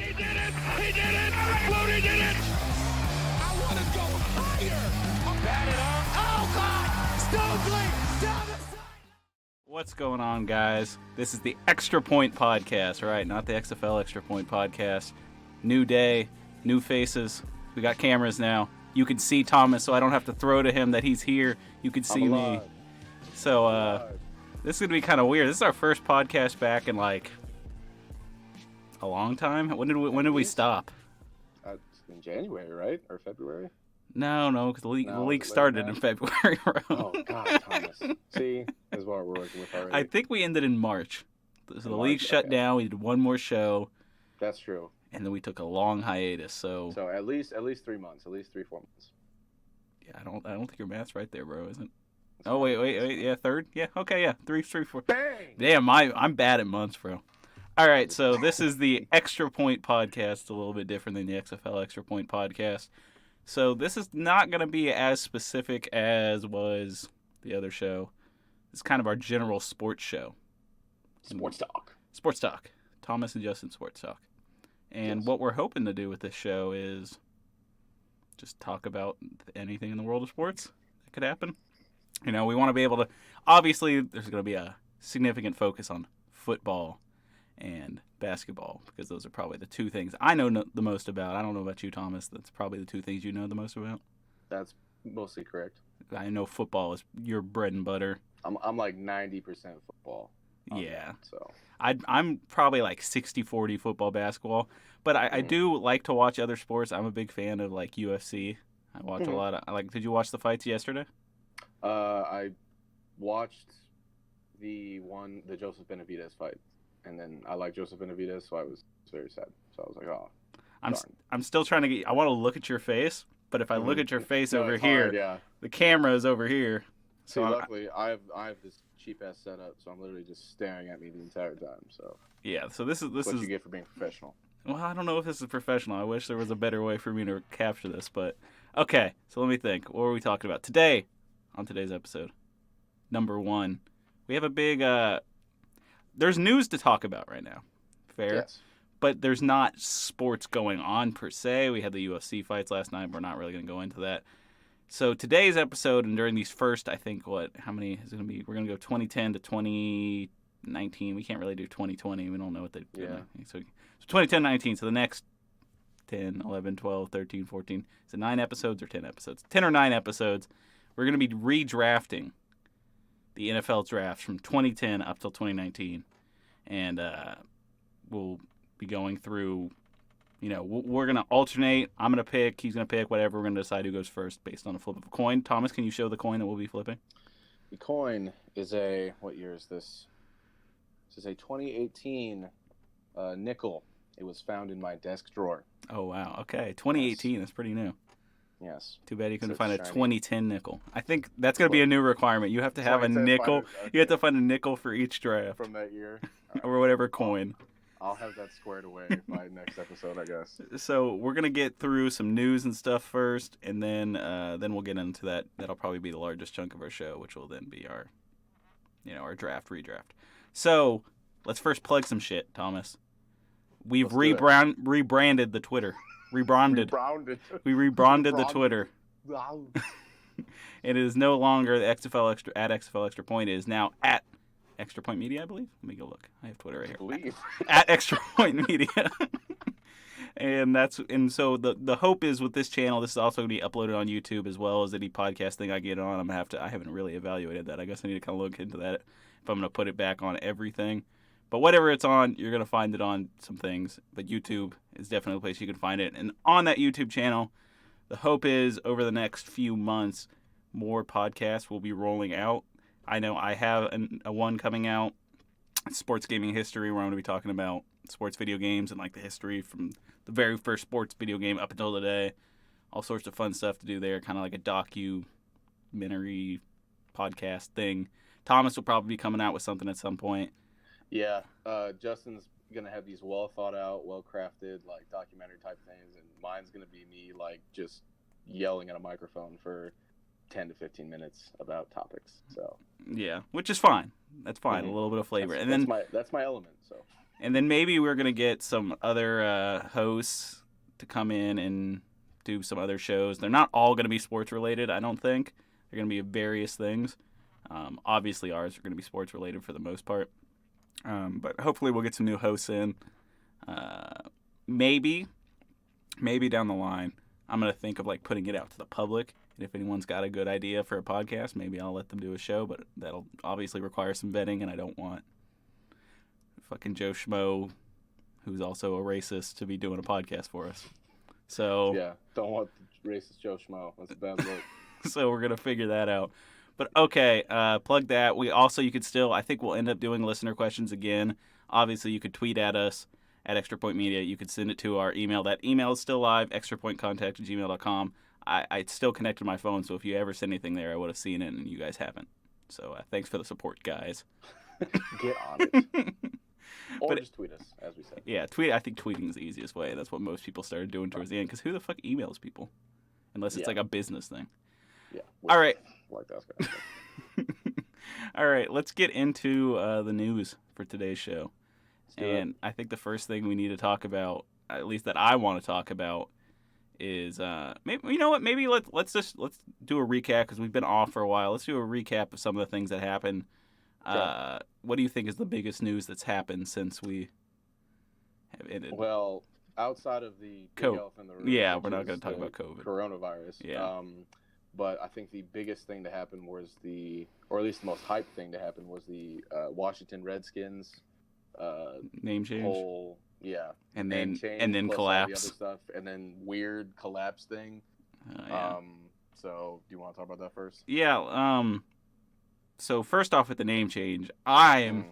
He did it! He did it! Flutie did it! I want to go higher! Batted up. Oh, God! Stokely down the side! What's going on, guys? This is the Extra Point Podcast, right? Not the XFL Extra Point Podcast. New day, new faces. We got cameras now. You can see Thomas, so I don't have to throw to him that he's here. You can see me. So, this is going to be kind of weird. This is our first podcast back in, like, a long time. When did we stop? In January, right? Or February? No, because the league started in February. Oh, God, Thomas. See? This is what we're working with already. I think we ended in March. So the league shut down. We did one more show. That's true. And then we took a long hiatus. So at least 3 months. At least 3-4 months. Yeah, I don't think your math's right there, bro, isn't it? Oh, wait. Yeah, third? Yeah, okay, yeah. 3, 4. Bang! Damn, I'm bad at months, bro. All right, so this is the Extra Point Podcast. A little bit different than the XFL Extra Point Podcast. So this is not going to be as specific as was the other show. It's kind of our general sports show. Sports talk. Sports talk. Thomas and Justin Sports Talk. And What we're hoping to do with this show is just talk about anything in the world of sports that could happen. You know, we want to be able to... Obviously, there's going to be a significant focus on football and basketball, because those are probably the two things I know the most about. I don't know about you, Thomas. That's probably the two things you know the most about. That's mostly correct. I know football is your bread and butter. I'm like 90% football. Yeah. So I'm probably like 60-40 football, basketball. But I do like to watch other sports. I'm a big fan of like UFC. I watch a lot of... Did you watch the fights yesterday? I watched the Joseph Benavidez fight. And then I like Joseph Benavidez, so I was very sad. So I was like, oh, I'm still trying to get... I want to look at your face, but if I look at your face over here, hard, the camera is over here. So luckily, I have this cheap-ass setup, so I'm literally just staring at me the entire time. So yeah, so this is what you get for being professional. Well, I don't know if this is professional. I wish there was a better way for me to capture this, but okay. So let me think. What were we talking about today? On today's episode, number 1, we have a big... There's news to talk about right now. Fair. Yes. But there's not sports going on per se. We had the UFC fights last night. We're not really going to go into that. So today's episode, and during these first, I think, how many is it going to be? We're going to go 2010 to 2019. We can't really do 2020. We don't know what they do. Yeah. So 2010, 19. So the next 10, 11, 12, 13, 14. Is it 9 episodes or 10 episodes? 10 or 9 episodes. We're going to be redrafting the NFL draft from 2010 up till 2019. And we'll be going through, we're going to alternate. I'm going to pick. He's going to pick. Whatever. We're going to decide who goes first based on a flip of a coin. Thomas, can you show the coin that we'll be flipping? The coin is what year is this? This is a 2018 nickel. It was found in my desk drawer. Oh, wow. Okay. 2018. Yes. That's pretty new. Yes. Too bad you couldn't find a 2010 nickel. I think that's going to be a new requirement. You have to have a nickel. You have to find a nickel for each draft. From that year. Or whatever coin. I'll have that squared away by next episode, I guess. So we're going to get through some news and stuff first, and then we'll get into that. That'll probably be the largest chunk of our show, which will then be our redraft. So let's first plug some shit, Thomas. We've rebranded the Twitter. Rebranded. We rebranded the Twitter. Wow. It is no longer the XFL Extra at XFL Extra Point. It is now at Extra Point Media, I believe. Let me go look. I have Twitter right here. At Extra Point Media. and so the hope is with this channel, this is also going to be uploaded on YouTube as well as any podcast thing I get on. I haven't really evaluated that. I guess I need to kind of look into that if I'm going to put it back on everything. But whatever it's on, you're going to find it on some things. But YouTube is definitely a place you can find it. And on that YouTube channel, the hope is over the next few months, more podcasts will be rolling out. I know I have a one coming out, Sports Gaming History, where I'm going to be talking about sports video games and like the history from the very first sports video game up until today. All sorts of fun stuff to do there, kind of like a documentary podcast thing. Thomas will probably be coming out with something at some point. Yeah, Justin's going to have these well thought out, well crafted, like documentary type things, and mine's going to be me like just yelling at a microphone for 10 to 15 minutes about topics. So yeah, which is fine. That's fine. A little bit of flavor, that's and then that's my element. So And then maybe we're going to get some other hosts to come in and do some other shows. They're not all going to be sports related, I don't think. They're going to be various things. Obviously, ours are going to be sports related for the most part. But hopefully we'll get some new hosts in. Maybe down the line, I'm going to think of like putting it out to the public. And if anyone's got a good idea for a podcast, maybe I'll let them do a show. But that'll obviously require some vetting, and I don't want fucking Joe Schmo, who's also a racist, to be doing a podcast for us. So yeah, don't want the racist Joe Schmo. That's a bad look. So we're gonna figure that out. But okay, plug that. You could still, I think we'll end up doing listener questions again. Obviously, you could tweet at us at xtrapointmedia. You could send it to our email. That email is still live, xtrapointcontact@gmail.com. I still connected my phone, so if you ever send anything there, I would have seen it, and you guys haven't. So thanks for the support, guys. Get on it. Or just tweet us, as we said. Yeah, tweet. I think tweeting is the easiest way. That's what most people started doing towards the end, because who the fuck emails people? Unless it's like a business thing. Yeah. All right. Like that. All right, let's get into the news for today's show. And I think the first thing we need to talk about, at least that I want to talk about, is maybe, you know what? Maybe let's do a recap, because we've been off for a while. Let's do a recap of some of the things that happened. Sure. What do you think is the biggest news that's happened since we have ended? Well, outside of the big elephant in the room, we're not going to talk about COVID, coronavirus. Yeah. But I think the biggest thing to happen was or at least the most hyped thing to happen was the Washington Redskins name change. And then collapse. All the other stuff, and then weird collapse thing. So do you want to talk about that first? Yeah. So first off, with the name change, I've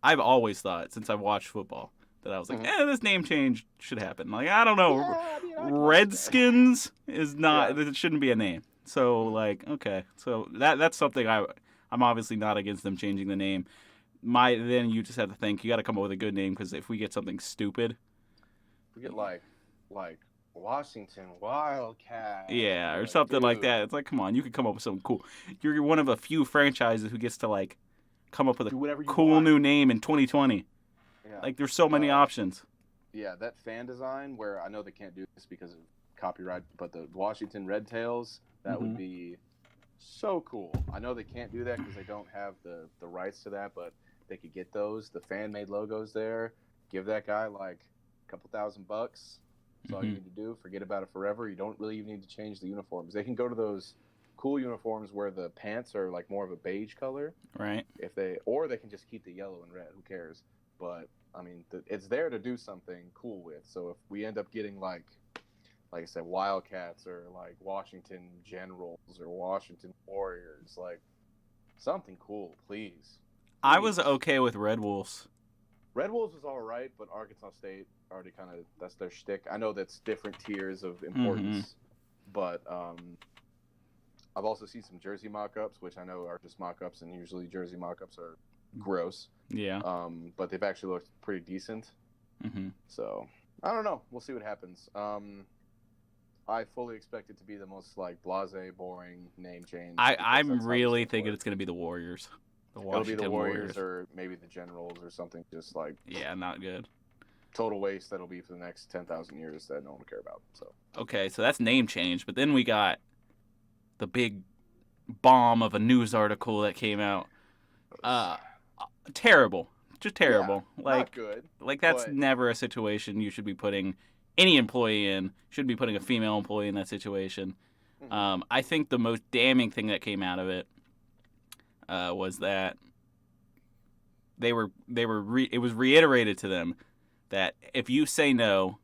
always thought, since I've watched football, that I was like, this name change should happen. Like, I don't know, Redskins is not. It shouldn't be a name. So like, okay, so that's something I'm obviously not against them changing the name. Then you just have to think you got to come up with a good name, because if we get something stupid, we get like Washington Wildcats. Yeah, or something like that. It's like, come on, you could come up with something cool. You're one of a few franchises who gets to like come up with a cool new name in 2020. Yeah. Like, there's so many options. Yeah, that fan design, where I know they can't do this because of copyright, but the Washington Red Tails, that would be so cool. I know they can't do that because they don't have the rights to that, but they could get those. The fan-made logos there. Give that guy like a couple $1,000. That's all you need to do. Forget about it forever. You don't really even need to change the uniforms. They can go to those cool uniforms where the pants are like more of a beige color. Right. Or they can just keep the yellow and red. Who cares? But I mean, it's there to do something cool with. So if we end up getting like I said, Wildcats, or like Washington Generals or Washington Warriors, like something cool, please. I was okay with Red Wolves. Red Wolves was all right, but Arkansas State already kind of, that's their shtick. I know that's different tiers of importance, but I've also seen some jersey mock-ups, which I know are just mock-ups, and usually jersey mock-ups are gross. Yeah. But they've actually looked pretty decent. So I don't know. We'll see what happens. I fully expect it to be the most like blasé, boring name change. I'm really thinking it's going to be the Warriors. It'll be the Warriors or maybe the Generals or something. Just like not good. Total waste that'll be for the next 10,000 years that no one will care about. So okay, so that's name change, but then we got the big bomb of a news article that came out. Terrible, just terrible. Yeah, like not good. Like that's never a situation you should be putting any employee in. Should be putting a female employee in that situation. I think the most damning thing that came out of it was that it was reiterated to them that if you say no,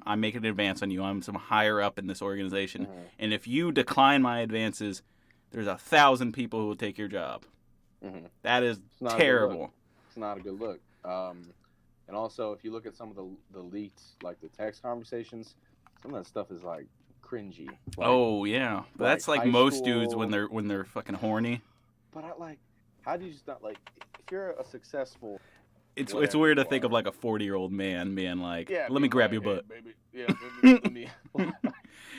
I'm making an advance on you. I'm some higher up in this organization, and if you decline my advances, there's 1,000 people who will take your job. That is terrible. It's not a good look. And also, if you look at some of the leaked, like the text conversations, some of that stuff is like cringy. Like, oh yeah, but that's like most dudes when they're fucking horny. But how do you just not like? If you're a successful, it's weird to think of like a 40-year-old man being like, let me grab your butt. Baby. Yeah, let me.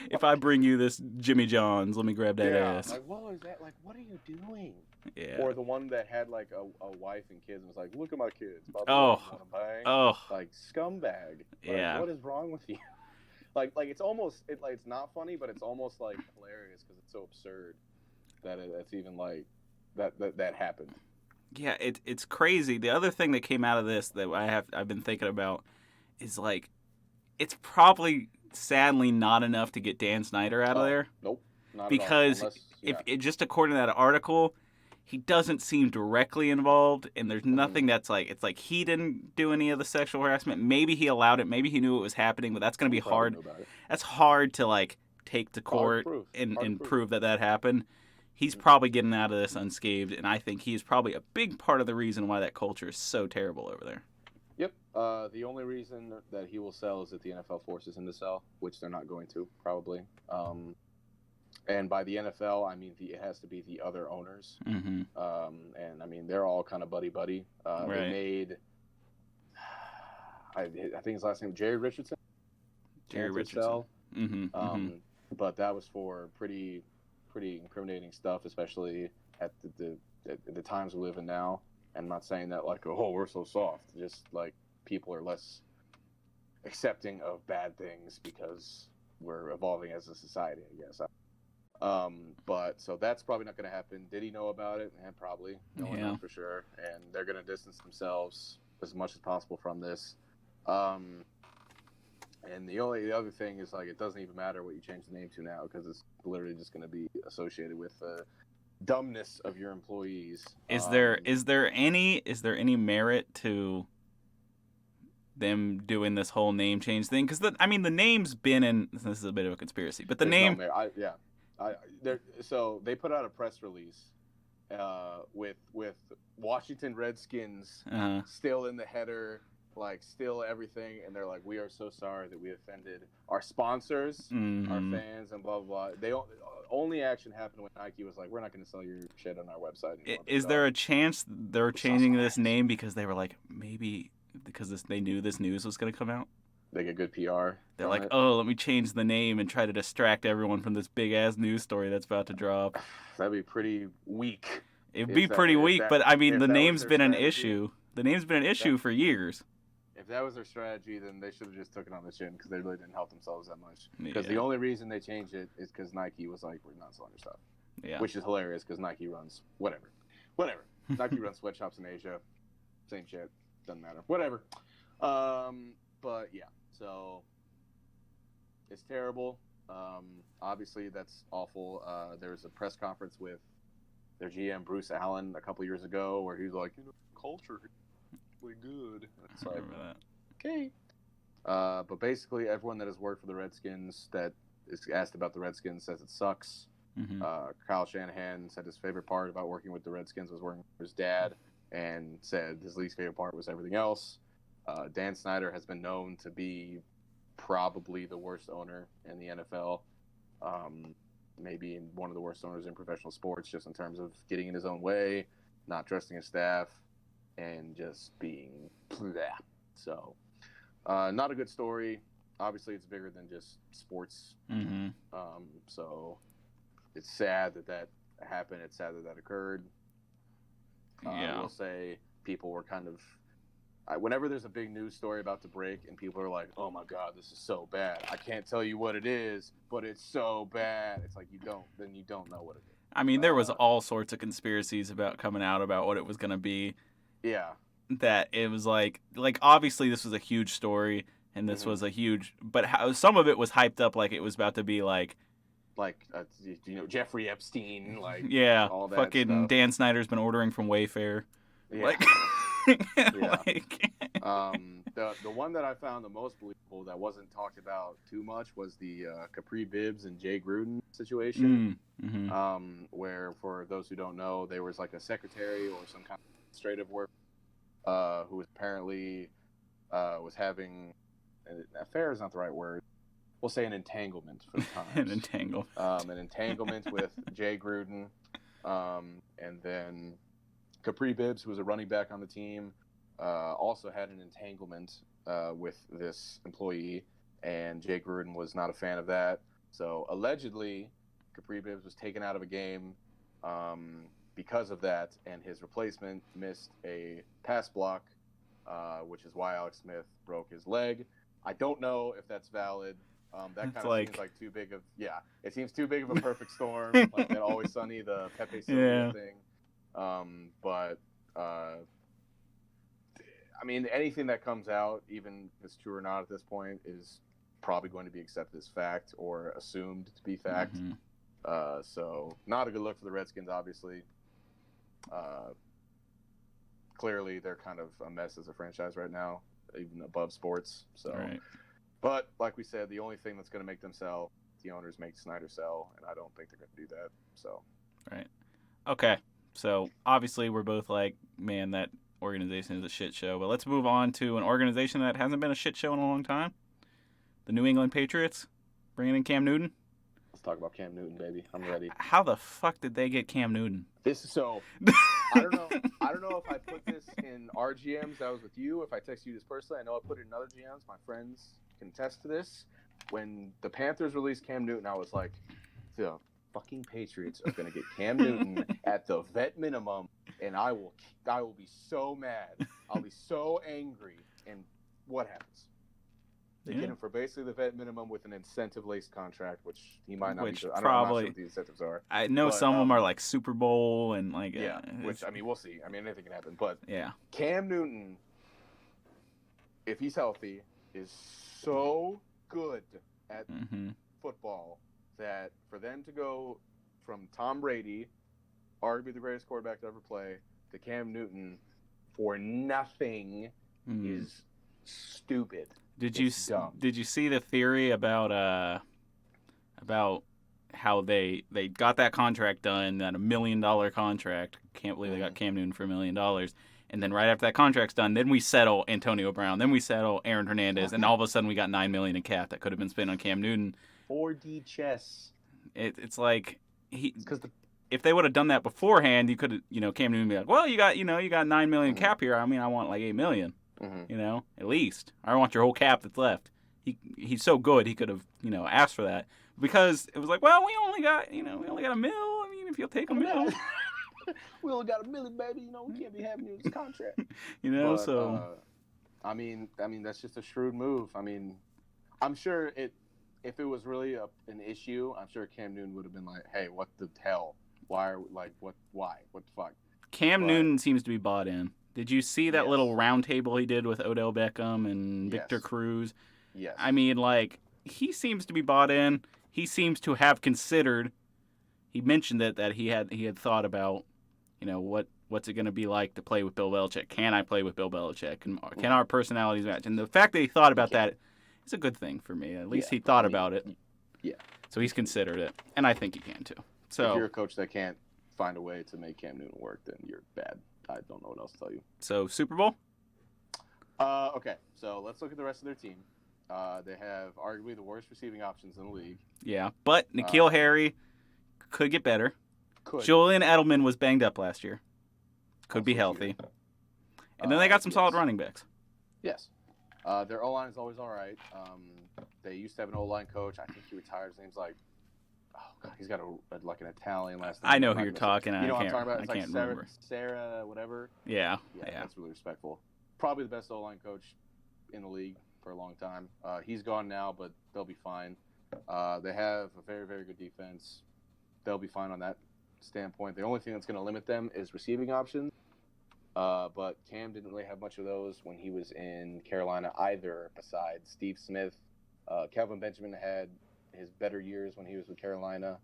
If I bring you this Jimmy John's, let me grab that ass. Like, what was that? Like, what are you doing? Yeah. Or the one that had like a wife and kids and was like, "Look at my kids, blah, Oh. blah, wanna bang?" Oh. Like scumbag. Yeah. Like, what is wrong with you? like it's almost it's not funny, but it's almost like hilarious because it's so absurd that it's even like that happened. Yeah, it's crazy. The other thing that came out of this that I've been thinking about is like it's probably sadly not enough to get Dan Snyder out of there. Nope, not because at all. Unless, if it, just according to that article, he doesn't seem directly involved, and there's nothing that's like it's like he didn't do any of the sexual harassment. Maybe he allowed it. Maybe he knew it was happening, but that's going to be hard. That's hard to like take to court and prove that happened. He's probably getting out of this unscathed, and I think he's probably a big part of the reason why that culture is so terrible over there. Yep. The only reason that he will sell is if the NFL forces him to sell, which they're not going to, probably. And by the NFL, I mean it has to be the other owners. Mm-hmm. And I mean they're all kind of buddy. Right. They made, I think his last name Jerry Richardson. Jerry Richardson. Mm-hmm. But that was for pretty incriminating stuff, especially at the times we live in now. And I'm not saying that like, oh, we're so soft. Just like people are less accepting of bad things because we're evolving as a society, I guess. But so that's probably not going to happen. Did he know about it? And probably. No one knows for sure. And they're going to distance themselves as much as possible from this. And the other thing is like it doesn't even matter what you change the name to now because it's literally just going to be associated with the dumbness of your employees. Is there any merit to them doing this whole name change thing? Because the name's been in. This is a bit of a conspiracy, but the name. So they put out a press release with Washington Redskins still in the header. Like still everything, and they're like, we are so sorry that we offended our sponsors, our fans, and blah blah blah. They only action happened when Nike was like, we're not going to sell your shit on our website anymore. Is there a chance they're changing this name because they were like maybe because they knew this news was going to come out? They get good PR. They're like, oh, let me change the name and try to distract everyone from this big ass news story that's about to drop. That'd be pretty weak. It'd be pretty weak, but I mean, the name's been an issue. The name's been an issue for years. If that was their strategy, then they should have just took it on the chin because they really didn't help themselves that much. Because the only reason they changed it is because Nike was like, we're not selling your stuff. Yeah. Which is hilarious because Nike runs whatever. Nike runs sweatshops in Asia. Same shit. Doesn't matter. Whatever. But yeah, so it's terrible. Obviously, that's awful. There was a press conference with their GM, Bruce Allen, a couple years ago where he was like, culture good. It's like, okay. But basically, everyone that has worked for the Redskins that is asked about the Redskins says it sucks. Mm-hmm. Kyle Shanahan said his favorite part about working with the Redskins was working with his dad, and said his least favorite part was everything else. Dan Snyder has been known to be probably the worst owner in the NFL. Maybe one of the worst owners in professional sports, just in terms of getting in his own way, not trusting his staff, and just being bleh. So not a good story. Obviously it's bigger than just sports. Mm-hmm. So it's sad that happened. It's sad that occurred. I will say people were kind of whenever there's a big news story about to break and people are like, oh my god, this is so bad, I can't tell you what it is, but it's so bad, it's like you don't know what it is. I mean, there was all sorts of conspiracies coming out about what it was going to be. Yeah. That it was like obviously this was a huge story and this was a huge, but some of it was hyped up like it was about to be like Jeffrey Epstein, like all that fucking stuff. Dan Snyder's been ordering from Wayfair. Yeah. Like, the one that I found the most believable that wasn't talked about too much was the Capri Bibbs and Jay Gruden situation. Where, for those who don't know, there was like a secretary or some kind of administrative work who was apparently was having an affair is not the right word. We'll say an entanglement for the times. An entanglement with Jay Gruden, and then Capri Bibbs, who was a running back on the team, also had an entanglement with this employee, and Jay Gruden was not a fan of that. So allegedly, Capri Bibbs was taken out of a game because of that, and his replacement missed a pass block, which is why Alex Smith broke his leg. I don't know if that's valid. That kind of seems like too big of it seems too big of a perfect storm, like that Always Sunny, the Pepe Sylvia thing. But I mean, anything that comes out, even if it's true or not at this point, is probably going to be accepted as fact or assumed to be fact. So not a good look for the Redskins, obviously. Clearly, they're kind of a mess as a franchise right now, even above sports. So, But like we said, the only thing that's going to make them sell, the owners make Snyder sell, and I don't think they're going to do that. So, Okay. So obviously, we're both like, man, that organization is a shit show. But let's move on to an organization that hasn't been a shit show in a long time. The New England Patriots, bringing in Cam Newton. Let's talk about Cam Newton, baby. I'm ready. How the fuck did they get Cam Newton? I don't know if I put this in our GMs that was with you, if I text you this personally. I know I put it in other GMs. My friends can attest to this. When the Panthers released Cam Newton, I was like, the fucking Patriots are going to get Cam Newton at the vet minimum, and I will be so mad. I'll be so angry. And what happens? They get him for basically the vet minimum with an incentive-laced contract, which he might not be. I'm not sure what the incentives are. I know some of them are like Super Bowl and like which I mean we'll see. I mean anything can happen, but Cam Newton, if he's healthy, is so good at football that for them to go from Tom Brady, arguably the greatest quarterback to ever play, to Cam Newton for nothing is stupid. Did you see the theory about how they got that contract done, that $1 million contract? Can't believe they got Cam Newton for $1 million. And then right after that contract's done, then we settle Antonio Brown, then we settle Aaron Hernandez, and all of a sudden we got $9 million in cap that could have been spent on Cam Newton. 4D chess. It's like if they would have done that beforehand, you could have, Cam Newton would be like, well, you got $9 million cap here. I mean, I want like $8 million. At least I don't want your whole cap that's left. He's so good, he could have asked for that, because it was like, well, we only got $1 million. I mean, if you'll take $1 million, we only got $1 million, baby. We can't be having you in this contract. So I mean that's just a shrewd move. I mean, I'm sure if it was really an issue, I'm sure Cam Newton would have been like, hey, what the hell? Why what the fuck? Cam Newton seems to be bought in. Did you see that little round table he did with Odell Beckham and Victor Cruz? Yes. I mean, like, he seems to be bought in. He seems to have considered. He mentioned that he had thought about, what's it going to be like to play with Bill Belichick? Can I play with Bill Belichick? Can our personalities match? And the fact that he thought about that is a good thing for me. At least he thought about it. Yeah. So he's considered it, and I think he can too. So if you're a coach that can't find a way to make Cam Newton work, then you're bad. I don't know what else to tell you. So, Super Bowl? Okay, so let's look at the rest of their team. They have arguably the worst receiving options in the league. Yeah, but N'Keal Harry could get better. Julian Edelman was banged up last year. Could be healthy. And then they got some solid running backs. Yes. Their O-line is always all right. They used to have an O-line coach. I think he retired. His name's like... Oh, God, he's got like an Italian last name. I know who you're talking about. You know what I'm talking about? It's I can't remember. Sarah, whatever. Yeah. That's really respectful. Probably the best O-line coach in the league for a long time. He's gone now, but they'll be fine. They have a very, very good defense. They'll be fine on that standpoint. The only thing that's going to limit them is receiving options. But Cam didn't really have much of those when he was in Carolina either, besides Steve Smith. Kelvin Benjamin had his better years when he was with Carolina.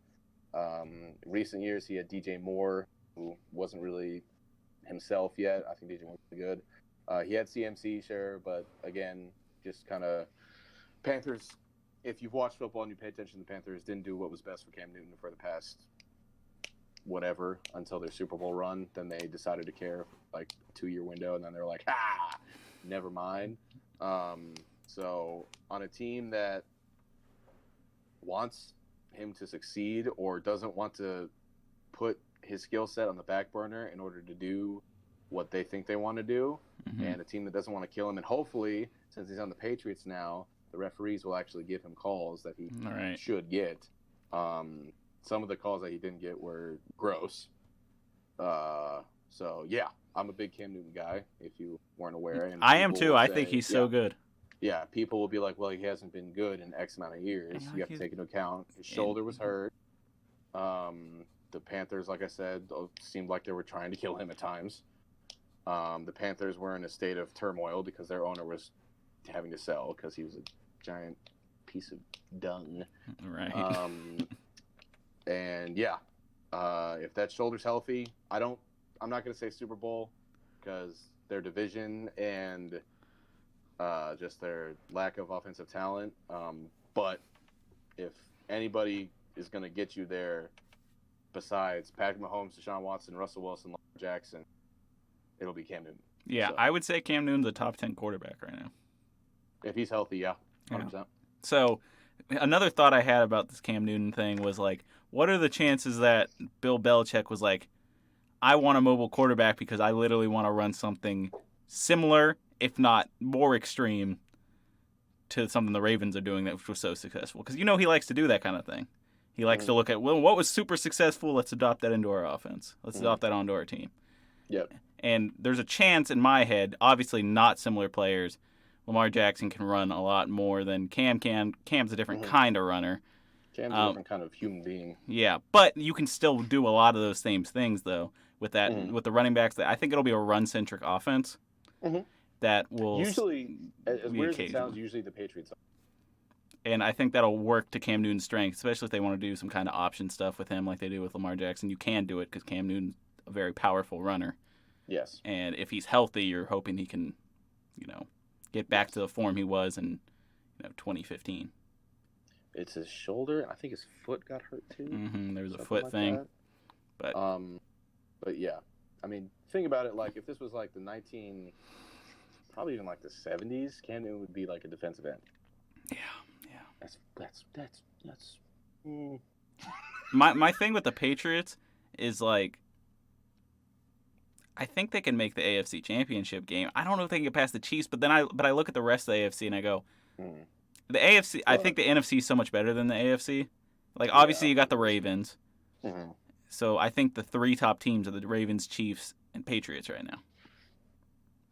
Recent years, he had DJ Moore, who wasn't really himself yet. I think DJ Moore was good. He had CMC, sure, but again, just kind of Panthers. If you've watched football and you pay attention, the Panthers didn't do what was best for Cam Newton for the past whatever until their Super Bowl run. Then they decided to care like a 2-year window, and then they're like, never mind. So on a team that wants him to succeed or doesn't want to put his skill set on the back burner in order to do what they think they want to do, and a team that doesn't want to kill him, and hopefully, since he's on the Patriots now, the referees will actually give him calls that he should get. Some of the calls that he didn't get were gross. So yeah, I'm a big Cam Newton guy. If you weren't aware, and I am people too. will I say- think he's yeah, so good. Yeah, people will be like, "Well, he hasn't been good in X amount of years." Yeah, You have to take into account his shoulder was hurt. The Panthers, like I said, seemed like they were trying to kill him at times. The Panthers were in a state of turmoil because their owner was having to sell because he was a giant piece of dung. Right. And yeah, if that shoulder's healthy, I'm not going to say Super Bowl because their division and just their lack of offensive talent. But if anybody is going to get you there besides Patrick Mahomes, Deshaun Watson, Russell Wilson, Lamar Jackson, it'll be Cam Newton. Yeah, So, I would say Cam Newton's a top 10 quarterback right now. if he's healthy, yeah, 100%. Yeah. So another thought I had about this Cam Newton thing was like, what are the chances that Bill Belichick was like, I want a mobile quarterback because I literally want to run something similar, if not more extreme, to something the Ravens are doing that was so successful. Because he likes to do that kind of thing. He likes to look at, well, what was super successful? Let's adopt that into our offense. Let's adopt that onto our team. Yep. And there's a chance in my head, obviously not similar players. Lamar Jackson can run a lot more than Cam can. Cam's a different kind of runner. Cam's a different kind of human being. Yeah, but you can still do a lot of those same things, though, with that with the running backs. I think it'll be a run-centric offense that will Usually, as be weird as it occasional. sounds, usually the Patriots. And I think that'll work to Cam Newton's strength, especially if they want to do some kind of option stuff with him like they do with Lamar Jackson. You can do it because Cam Newton's a very powerful runner. Yes. And if he's healthy, you're hoping he can, get back to the form he was in, 2015. It's his shoulder. I think his foot got hurt too. There was a Something foot like thing. that. But yeah, I mean, think about it. Like if this was like probably even like the 70s, Cam Newton would be like a defensive end. Yeah. That's. My thing with the Patriots is like, I think they can make the AFC Championship game. I don't know if they can get past the Chiefs, but I look at the rest of the AFC and I go, the AFC. I think the NFC is so much better than the AFC. Like obviously you got the Ravens, so I think the three top teams are the Ravens, Chiefs, and Patriots right now.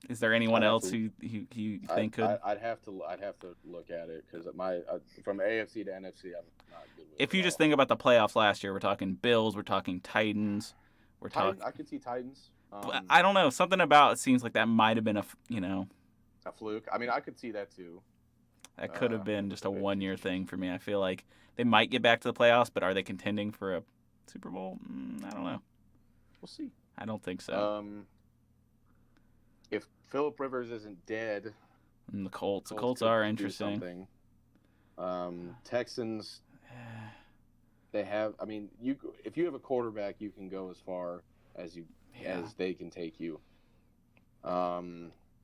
Is there anyone else who you think could? I'd have to look at it because from AFC to NFC, I'm not good with. If you just think about the playoffs last year, we're talking Bills, we're talking Titans, we're talking. I could see Titans. I don't know. Something about it seems like that might have been a fluke. I mean, I could see that too. That could have been just a one-year thing for me. I feel like they might get back to the playoffs, but are they contending for a Super Bowl? I don't know. We'll see. I don't think so. If Phillip Rivers isn't dead, And the Colts could are do interesting. something. Texans, they have. I mean, if you have a quarterback, you can go as far as they can take you. I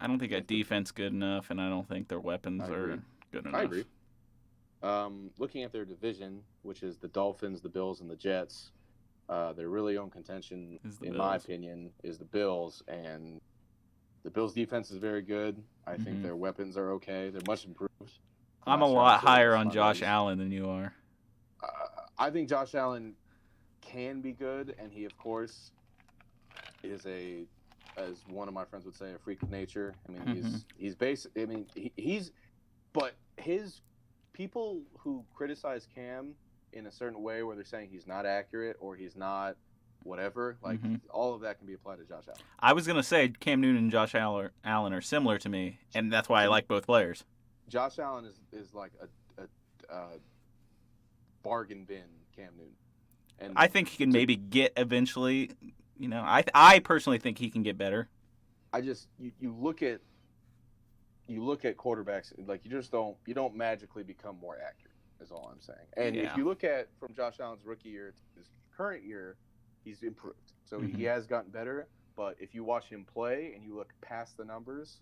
don't think that defense good enough, and I don't think their weapons are good enough. I agree. Looking at their division, which is the Dolphins, the Bills, and the Jets, their really own contention, in my opinion, is the Bills. And the Bills' defense is very good. I think their weapons are okay. They're much improved. I'm a lot higher on Josh Allen than you are. I think Josh Allen can be good, and he, of course, is as one of my friends would say, a freak of nature. I mean, he's basic. I mean, but his people who criticize Cam in a certain way, where they're saying he's not accurate or he's not whatever, like all of that can be applied to Josh Allen. I was gonna say Cam Newton and Josh Allen are similar to me, and that's why I like both players. Josh Allen is like a bargain bin Cam Newton, and I think he can maybe get eventually. I personally think he can get better. I just you look at quarterbacks, like you don't magically become more accurate, is all I'm saying. And if you look at from Josh Allen's rookie year to his current year, he's improved. So he has gotten better, but if you watch him play and you look past the numbers,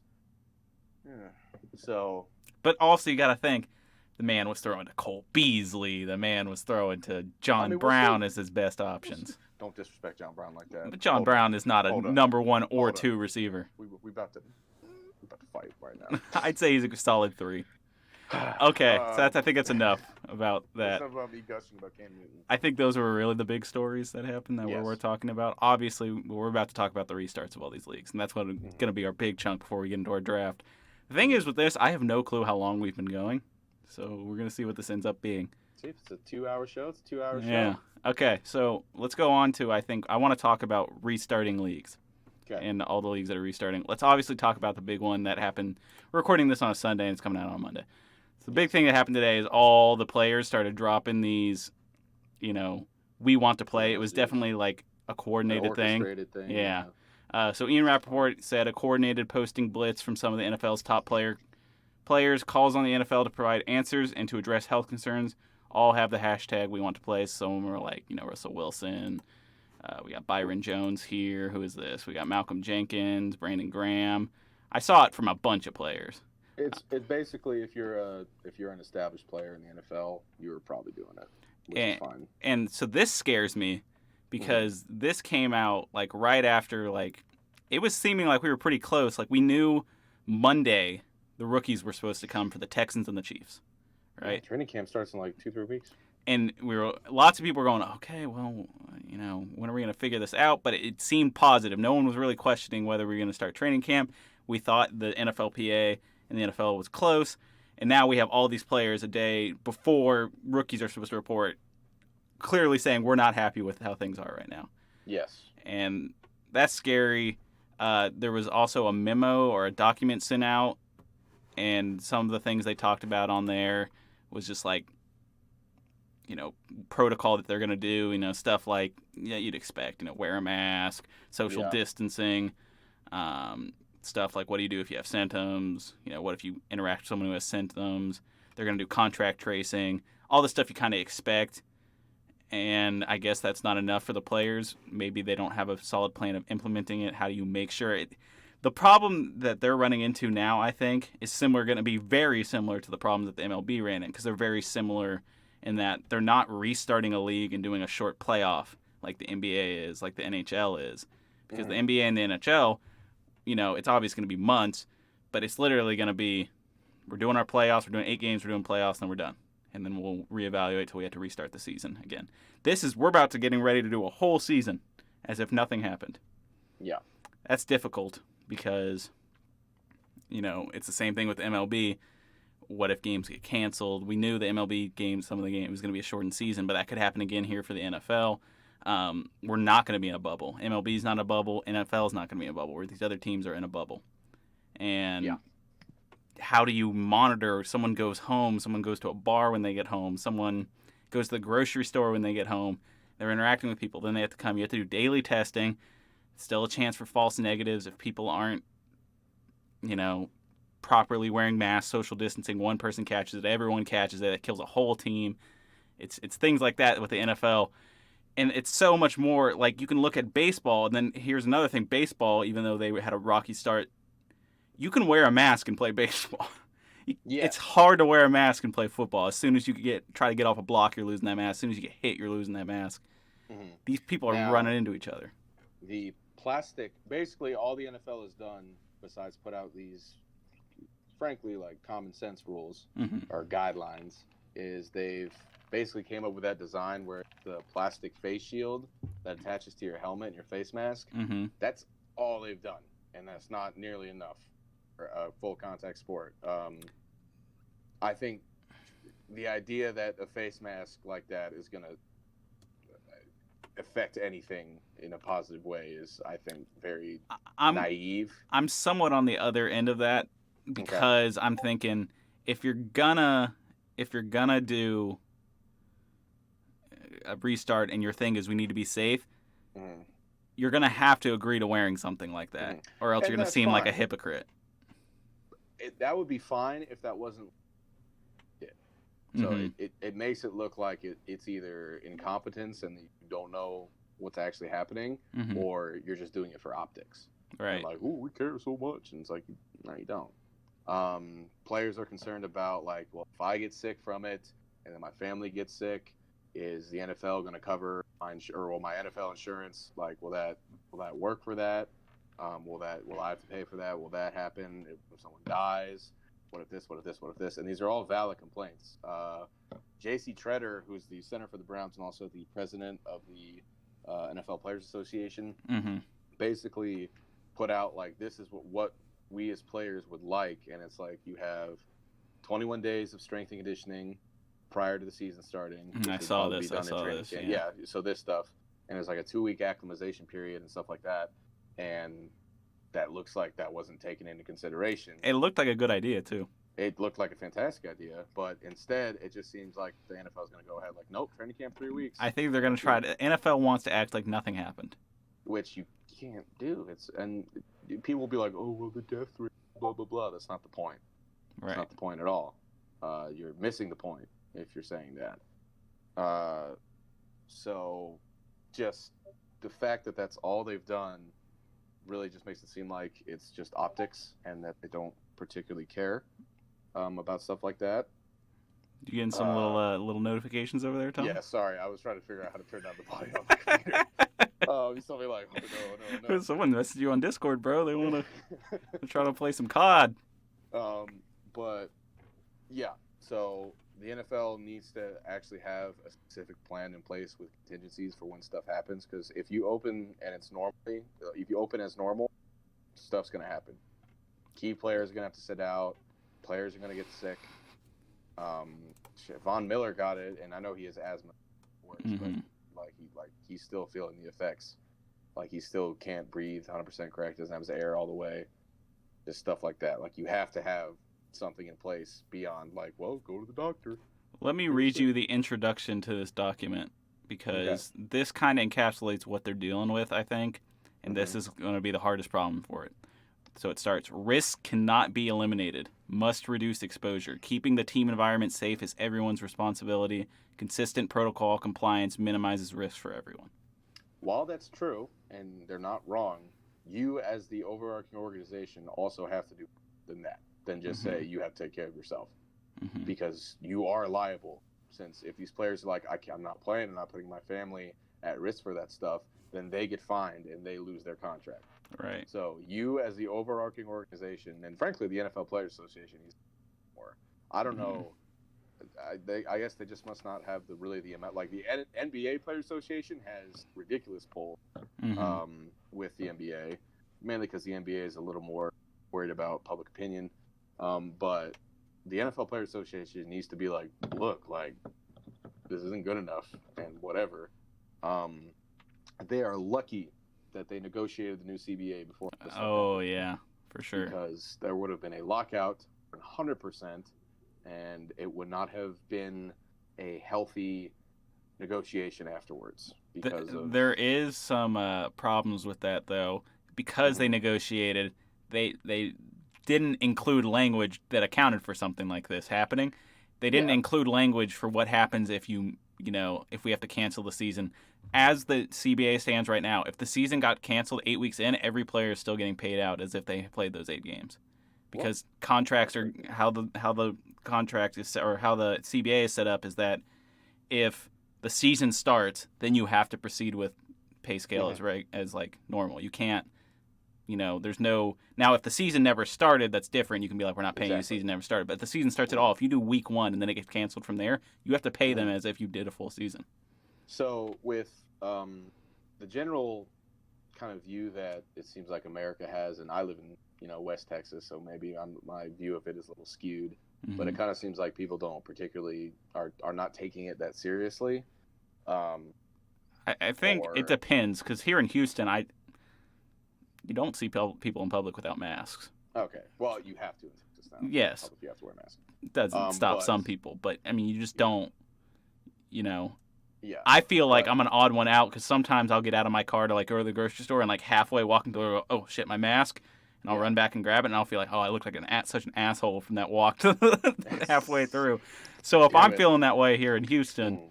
so. But also you got to think, the man was throwing to Cole Beasley. The man was throwing to John Brown as his best options. Don't disrespect John Brown like that. But John Brown is not a number one or two receiver. We about to fight right now. I'd say he's a solid 3. Okay, so I think that's enough. about that. Something about me gushing about Cam Newton. I think those were really the big stories that happened that we're talking about. Obviously, we're about to talk about the restarts of all these leagues, and that's going to be our big chunk before we get into our draft. The thing is with this, I have no clue how long we've been going, so we're going to see what this ends up being. See, if it's a 2-hour show, it's a 2-hour show. Yeah. Okay, so let's go on to, I want to talk about restarting leagues. Okay. And all the leagues that are restarting. Let's obviously talk about the big one that happened. We're recording this on a Sunday, and it's coming out on Monday. So the big thing that happened today is all the players started dropping these, we want to play. It was definitely like a coordinated thing. Yeah. So Ian Rappaport said a coordinated posting blitz from some of the NFL's top players calls on the NFL to provide answers and to address health concerns. All have the hashtag we want to play. Some of them are like, Russell Wilson. We got Byron Jones here. Who is this? We got Malcolm Jenkins, Brandon Graham. I saw it from a bunch of players. It's basically if you're an established player in the NFL, you're probably doing it, which is fine. And so this scares me because this came out like right after it was seeming like we were pretty close. Like we knew Monday the rookies were supposed to come for the Texans and the Chiefs, right? Yeah, training camp starts in like 2-3 weeks. And lots of people were going, okay, well, when are we going to figure this out? But it seemed positive. No one was really questioning whether we were going to start training camp. We thought the NFLPA and the NFL was close. And now we have all these players a day before rookies are supposed to report clearly saying we're not happy with how things are right now. Yes. And that's scary. There was also a memo or a document sent out. And some of the things they talked about on there was just like, protocol that they're going to do, stuff like, you'd expect, wear a mask, social distancing, stuff like what do you do if you have symptoms, what if you interact with someone who has symptoms, they're going to do contract tracing, all the stuff you kind of expect. And I guess that's not enough for the players. Maybe they don't have a solid plan of implementing it. How do you make sure it? The problem that they're running into now, I think, is going to be very similar to the problems that the MLB ran in because they're very similar in that they're not restarting a league and doing a short playoff like the NBA is, like the NHL is. Because the NBA and the NHL, it's obviously going to be months, but it's literally going to be, we're doing our playoffs, we're doing 8 games, we're doing playoffs, then we're done. And then we'll reevaluate till we have to restart the season again. We're about to getting ready to do a whole season as if nothing happened. Yeah. That's difficult because, it's the same thing with the MLB. What if games get canceled? We knew the MLB games, some of the games, was going to be a shortened season, but that could happen again here for the NFL. We're not going to be in a bubble. MLB's not in a bubble. NFL's not going to be in a bubble, where these other teams are in a bubble. And how do you monitor? Someone goes home. Someone goes to a bar when they get home. Someone goes to the grocery store when they get home. They're interacting with people. Then they have to come. You have to do daily testing. Still a chance for false negatives if people aren't, properly wearing masks, social distancing. One person catches it, everyone catches it. It kills a whole team. It's things like that with the NFL. And it's so much more. Like, you can look at baseball, and then here's another thing. Baseball, even though they had a rocky start, you can wear a mask and play baseball. It's hard to wear a mask and play football. As soon as you try to get off a block, you're losing that mask. As soon as you get hit, you're losing that mask. Mm-hmm. These people are running into each other. The plastic, basically all the NFL has done, besides put out these, frankly, like common sense rules or guidelines, is they've basically came up with that design where the plastic face shield that attaches to your helmet and your face mask, that's all they've done. And that's not nearly enough for a full contact sport. I think the idea that a face mask like that is going to affect anything in a positive way is, I think, very naive. I'm somewhat on the other end of that because I'm thinking if you're gonna do a restart and your thing is we need to be safe, you're gonna have to agree to wearing something like that, or else you're gonna seem like a hypocrite. That would be fine if that wasn't it. So it makes it look like it's either incompetence and you don't know what's actually happening, or you're just doing it for optics. Right. And like, ooh, we care so much. And it's like, no, you don't. Players are concerned about, like, well, if I get sick from it and then my family gets sick, is the NFL going to cover my NFL insurance? Like, will that work for that? Will I have to pay for that? Will that happen if someone dies? what if this, what if this, what if this? And these are all valid complaints. J.C. Treader, who's the center for the Browns and also the president of the NFL Players Association, basically put out like, this is what we as players would like. And it's like, you have 21 days of strength and conditioning prior to the season starting. I saw this. Yeah. So this stuff. And it's like a 2-week acclimatization period and stuff like that. And that looks like that wasn't taken into consideration. It looked like a good idea, too. It looked like a fantastic idea, but instead, it just seems like the NFL is going to go ahead like, nope, training camp 3 weeks. I think they're going to try to. NFL wants to act like nothing happened. Which you can't do. And people will be like, oh, well, the death rate, blah, blah, blah. That's not the point. Right. That's not the point at all. You're missing the point if you're saying that. So just the fact that that's all they've done really just makes it seem like it's just optics and that they don't particularly care about stuff like that. You getting some little notifications over there, Tom? Yeah, sorry. I was trying to figure out how to turn down the volume on my computer. You saw me like, oh, no. Someone messaged you on Discord, bro. They want to try to play some COD. But, yeah. So the NFL needs to actually have a specific plan in place with contingencies for when stuff happens. Because if you open as normal, stuff's going to happen. Key players are going to have to sit out. Players are going to get sick. Von Miller got it, and I know he has asthma, but he's still feeling the effects. Like, he still can't breathe 100% correct. Doesn't have his air all the way. Just stuff like that. Like, you have to have something in place beyond like, well, go to the doctor. Let me read you the introduction to this document because this kind of encapsulates what they're dealing with, I think, and this is going to be the hardest problem for it. So it starts, risk cannot be eliminated, must reduce exposure. Keeping the team environment safe is everyone's responsibility. Consistent protocol compliance minimizes risk for everyone. While that's true, and they're not wrong, you as the overarching organization also have to do than just say you have to take care of yourself. Because you are liable. Since if these players are like, I'm not playing, I'm not putting my family at risk for that stuff, then they get fined and they lose their contract. Right. So you as the overarching organization, and frankly the NFL Players Association needs more. I don't know. I guess they just must not have the amount. Like the NBA Players Association has ridiculous pull with the NBA, mainly because the NBA is a little more worried about public opinion. But the NFL Players Association needs to be like, look, like, this isn't good enough and whatever. They are lucky that they negotiated the new CBA before this. Oh, yeah, for sure. Because there would have been a lockout 100%, and it would not have been a healthy negotiation afterwards. Because there is some problems with that, though. Because they negotiated, they didn't include language that accounted for something like this happening. They didn't include language for what happens if if we have to cancel the season. As the CBA stands right now, if the season got canceled 8 weeks in, every player is still getting paid out as if they played those 8 games. Because contracts are how the contract is, or how the CBA is set up is that if the season starts, then you have to proceed with pay scale as like normal. You can't. There's no... Now, if the season never started, that's different. You can be like, we're not paying you, the season never started. But if the season starts at all, if you do week 1 and then it gets canceled from there, you have to pay them as if you did a full season. So with the general kind of view that it seems like America has, and I live in, West Texas, so maybe my view of it is a little skewed, but it kind of seems like people don't particularly are not taking it that seriously. I think it depends, because here in Houston, you don't see people in public without masks. Okay. Well, you have to in Texas now. Yes. You have to wear a mask. It doesn't stop some people, but I mean, you just don't. Yeah. I feel like I'm an odd one out because sometimes I'll get out of my car to like go to the grocery store and like halfway walking through, oh shit, my mask, and I'll run back and grab it, and I'll feel like, oh, I look like such an asshole from that walk to halfway through. So if I'm feeling that way here in Houston,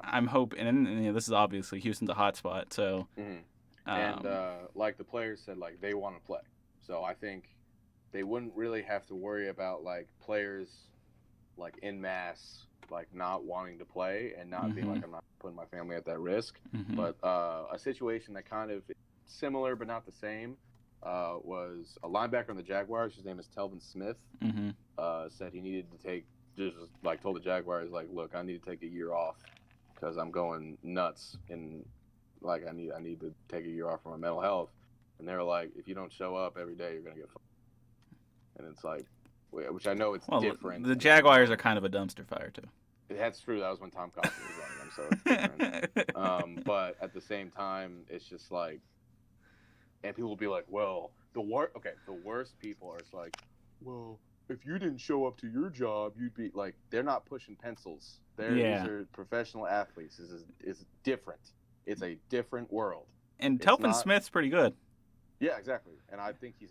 I'm hoping, and this is obviously Houston's a hot spot, so. And like the players said, like they want to play, so I think they wouldn't really have to worry about like players like en masse like not wanting to play and not being like, I'm not putting my family at that risk. But a situation that kind of similar but not the same was a linebacker on the Jaguars. His name is Telvin Smith. Mm-hmm. Said he needed to take, just like told the Jaguars, like, look, I need to take a year off because I'm going nuts, and like I need to take a year off for my mental health. And they were like, if you don't show up every day, you're gonna get fired. And it's like, which I know it's different. The Jaguars are kind of a dumpster fire too. That's true. That was when Tom Coughlin was running them, so it's different. But at the same time, it's just like, and people will be like, well, the worst people are just like, well, if you didn't show up to your job, you'd be like, they're not pushing pencils. These are professional athletes. This is different. It's a different world. And Telvin Smith's pretty good. Yeah, exactly. And I think he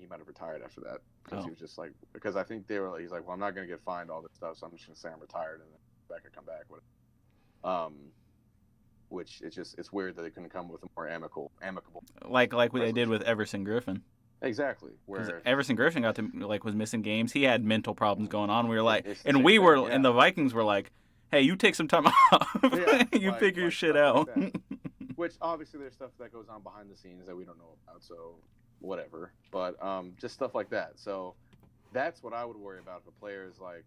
might have retired after that because he was just like, because I think he's like, well, I'm not going to get fined all this stuff, so I'm just going to say I'm retired and then come back with it. Which it's weird that they couldn't come with a more amicable. Like what they did with Everson Griffin. Exactly. Where Everson Griffin was missing games. He had mental problems going on. We were like, and the Vikings were like, hey, you take some time off. You figure your shit out. Which obviously there's stuff that goes on behind the scenes that we don't know about, so whatever. But just stuff like that. So that's what I would worry about if a player is like,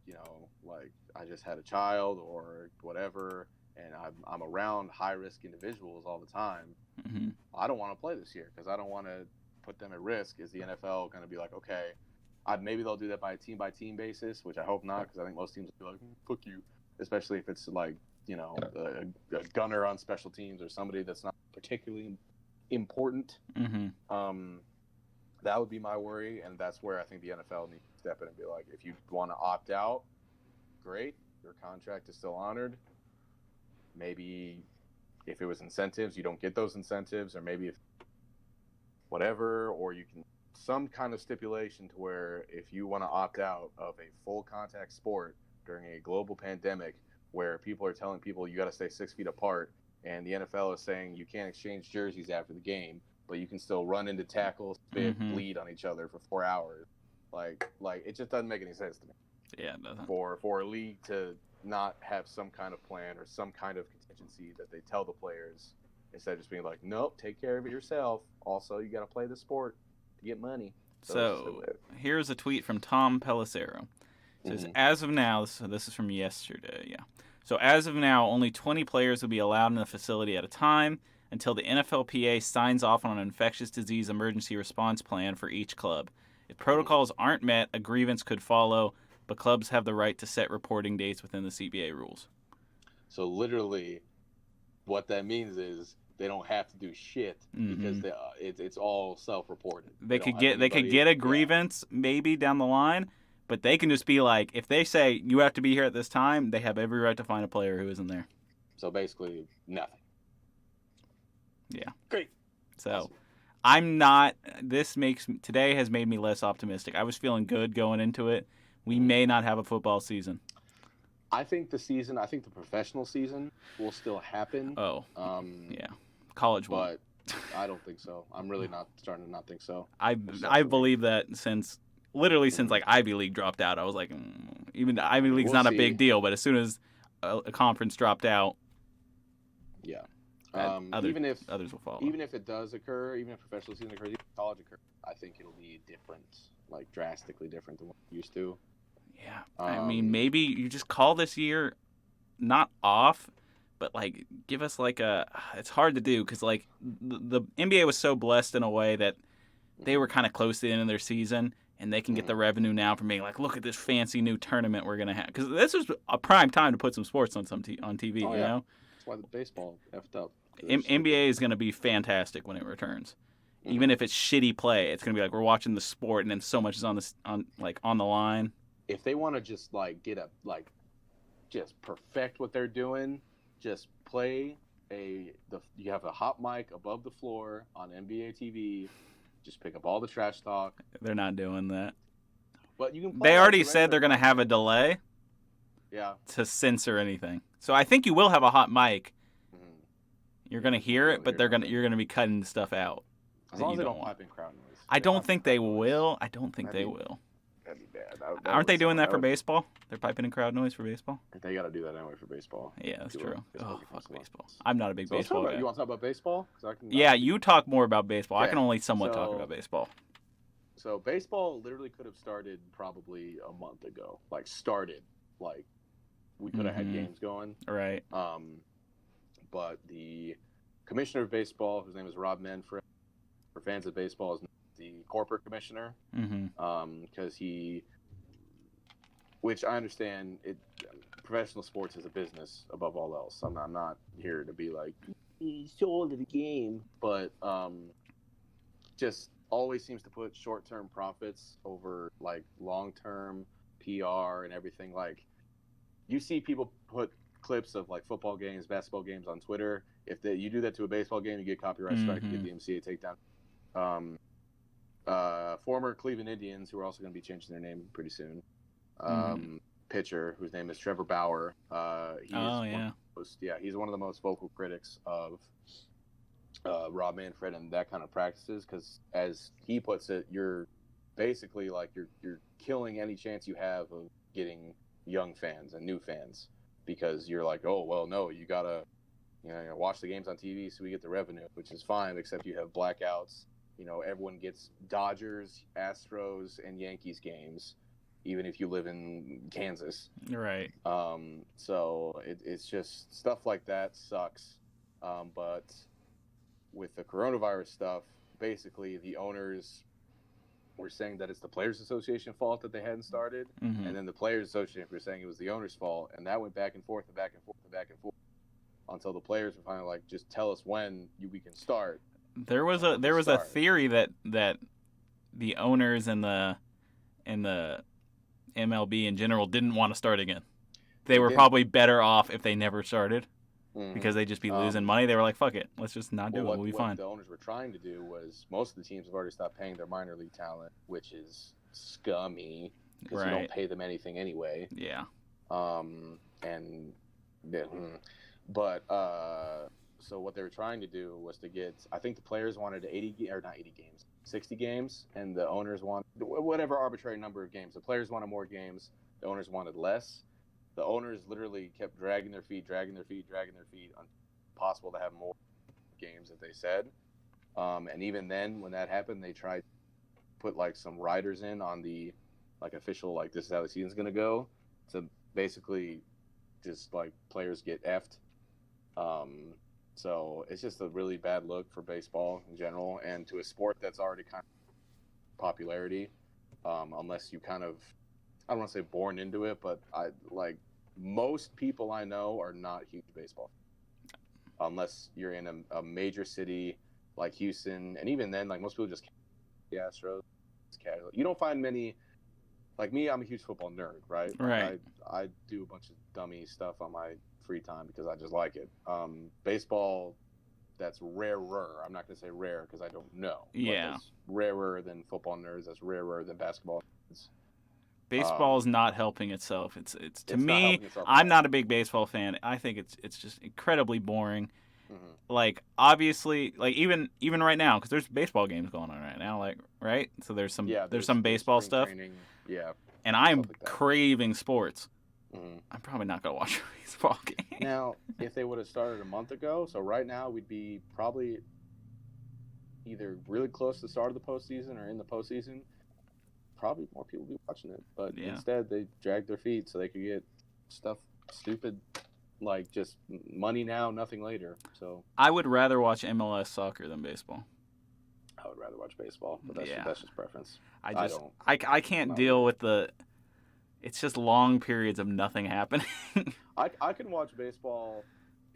like I just had a child or whatever, and I'm around high risk individuals all the time. Mm-hmm. I don't want to play this year because I don't want to put them at risk. Is the NFL going to be like, okay, maybe they'll do that by team basis, which I hope not, because I think most teams will be like, fuck you, especially if it's like, a gunner on special teams or somebody that's not particularly important. Mm-hmm. That would be my worry, and that's where I think the NFL needs to step in and be like, if you want to opt out, great, your contract is still honored. Maybe if it was incentives, you don't get those incentives, or maybe if whatever, or you can some kind of stipulation to where if you want to opt out of a full contact sport during a global pandemic where people are telling people you got to stay 6 feet apart, and the NFL is saying you can't exchange jerseys after the game, but you can still run into tackles, spit, bleed on each other for 4 hours. Like it just doesn't make any sense to me. Yeah, it doesn't. For a league to not have some kind of plan or some kind of contingency that they tell the players, instead of just being like, nope, take care of it yourself. Also, you got to play the sport to get money. So here's a tweet from Tom Pelissero. It says, as of now, this is from yesterday, yeah. So as of now, only 20 players will be allowed in the facility at a time until the NFLPA signs off on an infectious disease emergency response plan for each club. If protocols aren't met, a grievance could follow, but clubs have the right to set reporting dates within the CBA rules. So literally, what that means is they don't have to do shit because it's all self-reported. They could get a grievance maybe down the line, but they can just be like, if they say you have to be here at this time, they have every right to find a player who isn't there. So basically, nothing. Yeah. Great. So awesome. I'm not. Today has made me less optimistic. I was feeling good going into it. We may not have a football season. I think the professional season will still happen. Oh. Yeah. College won't. But I don't think so. I'm really starting to not think so. I believe that since like Ivy League dropped out, I was like, even the Ivy League's not a big deal, but as soon as a conference dropped out, yeah, others will follow. Even if it does occur, even if professional season occurs, even if college occurs, I think it'll be different, like drastically different than what it used to. Yeah, I mean, maybe you just call this year not off, but like give us like it's hard to do because like the NBA was so blessed in a way that they were kind of close to the end of their season. And they can get the revenue now from being like, look at this fancy new tournament we're going to have. Because this is a prime time to put some sports on TV, you know? That's why the baseball effed up. NBA is going to be fantastic when it returns. Even if it's shitty play, it's going to be like we're watching the sport and then so much is on the line. If they want to just like just perfect what they're doing, just play you have a hot mic above the floor on NBA TV. Just pick up all the trash talk. They're not doing that. But you can. They already said they're going to have a delay. Yeah. To censor anything, so I think you will have a hot mic. You're going to hear it, but you're going to be cutting stuff out. As long as they don't pipe in crowd noise. I don't think they will. That'd be that Aren't they was- doing that for would- baseball? They're piping in crowd noise for baseball. They got to do that anyway for baseball. Yeah, that's Do true. it. Oh, Baseball fuck becomes baseball. less. I'm not a big So let's talk baseball about, guy. you want to talk about baseball? 'Cause Yeah, you talk more about baseball. I Okay, can only somewhat talk so- about baseball. So baseball literally could have started probably a month ago. Like started, like we could have had Mhm. games going. Right. But the commissioner of baseball, whose name is Rob Manfred, for fans of baseball, is the corporate commissioner. Mm-hmm. Because which I understand, professional sports is a business above all else. I'm not here to be like he's sold the game, but just always seems to put short-term profits over like long-term PR and everything. Like you see people put clips of like football games, basketball games on Twitter. If you do that to a baseball game, you get copyright strike, you get the MCA takedown. Former Cleveland Indians, who are also going to be changing their name pretty soon. Pitcher whose name is Trevor Bauer. He's one of the most vocal critics of Rob Manfred and that kind of practices, because as he puts it, you're basically like you're killing any chance you have of getting young fans and new fans, because you're like, oh well, no, you gotta watch the games on TV so we get the revenue, which is fine, except you have blackouts. Everyone gets Dodgers, Astros, and Yankees games, even if you live in Kansas. Right. So it's just stuff like that sucks. But with the coronavirus stuff, basically the owners were saying that it's the Players Association fault that they hadn't started, and then the Players Association were saying it was the owners' fault, and that went back and forth and back and forth and back and forth until the players were finally like, just tell us when we can start. There was a theory that the owners and the MLB in general didn't want to start again. They were probably better off if they never started, because they'd just be losing money. They were like, fuck it, let's just not do it. We'll be fine. What the owners were trying to do was, most of the teams have already stopped paying their minor league talent, which is scummy, because you don't pay them anything anyway. Yeah. So what they were trying to do was to get, I think the players wanted 60 games, and the owners wanted whatever arbitrary number of games. The players wanted more games, the owners wanted less. The owners literally kept dragging their feet, impossible to have more games, as they said. And even then, when that happened, they tried to put like some riders in on the like official, like this is how the season's gonna go, to basically just like players get effed. So it's just a really bad look for baseball in general, and to a sport that's already kind of popularity, unless you kind of, I don't want to say born into it, but most people I know are not huge baseball, unless you're in a major city like Houston, and even then, like most people just the Astros. Casual. You don't find many. Like me, I'm a huge football nerd, right? Right. I do a bunch of dummy stuff on my free time because I just like it. Baseball, that's rarer. I'm not going to say rare because I don't know. Yeah. It's rarer than football nerds. That's rarer than basketball nerds. Baseball's not helping itself. It's to It's not me, helping itself at I'm all. not a big baseball fan. I think it's just incredibly boring. Mm-hmm. Like obviously, like even right now, because there's baseball games going on right now, like right. So there's some baseball spring stuff, training, yeah. and I'm stuff like that. craving sports. Mm-hmm. I'm probably not gonna watch a baseball game. Now, if they would have started a month ago, so right now we'd be probably either really close to the start of the postseason or in the postseason. Probably more people would be watching it, but instead they dragged their feet so they could get stuff stupid, like just money now, nothing later. So I would rather watch MLS soccer than baseball. I would rather watch baseball, but that's just preference. I can't deal with the. It's just long periods of nothing happening. I can watch baseball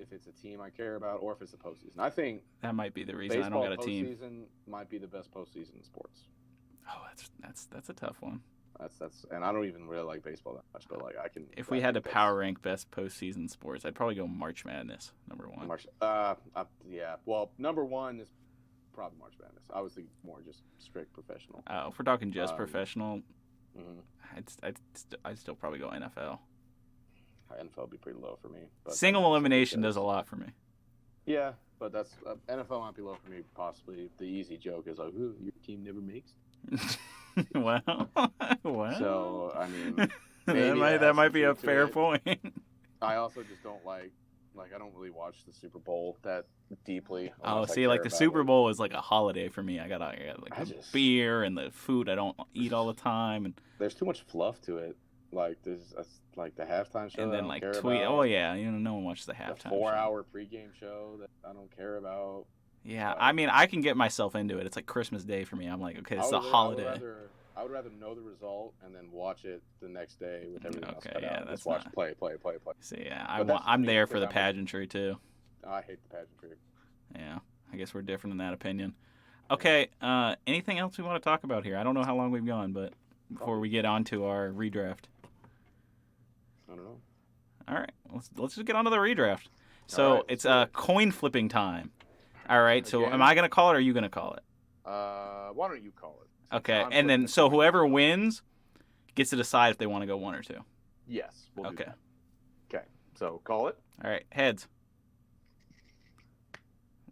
if it's a team I care about or if it's a postseason. I think that might be the reason I don't got a team. Postseason might be the best postseason in sports. Oh, that's a tough one. That's and I don't even really like baseball that much, but like I can. If we had to power rank best postseason sports, I'd probably go March Madness #1. Yeah. Well, #1 is probably March Madness. I was thinking more just strict professional. Oh, if we're talking just professional, mm-hmm. I'd still probably go NFL. NFL would be pretty low for me. But single elimination does a lot for me. Yeah, but that's NFL might be low for me. Possibly the easy joke is like, "Ooh, your team never makes." Well, well. So I mean, that maybe might has some be a truth to fair it. point. I also just don't like I don't really watch the Super Bowl that deeply. Oh, unless I see, care like the about Super it. Bowl is like a holiday for me. I got like I the just beer and the food I don't eat all the time, there's too much fluff to it. Like there's like the halftime show and that I then don't like care tweet. Oh about. yeah, no one watches the The halftime show. 4-hour pregame show that I don't care about. Yeah, Like, I mean, I can get myself into it. It's like Christmas Day for me. I'm like, okay, it's a holiday. I would rather know the result and then watch it the next day with everything else Okay, cut yeah, out. that's Just watch not. play. See, yeah, But that's just I'm me, there for because the I'm a- pageantry too. I hate the pageantry. Yeah, I guess we're different in that opinion. Okay, anything else we want to talk about here? I don't know how long we've gone, but before we get on to our redraft. I don't know. All right, let's just get on to the redraft. So right, it's let's do it. coin flipping time. All right, so Again? am I gonna call it or are you gonna call it? Why don't you call it? Since Okay, I'm and putting then the so coin whoever flip. wins gets to decide if they want to go 1 or 2. Yes, we'll do Okay. that. Okay, so call it. All right, heads.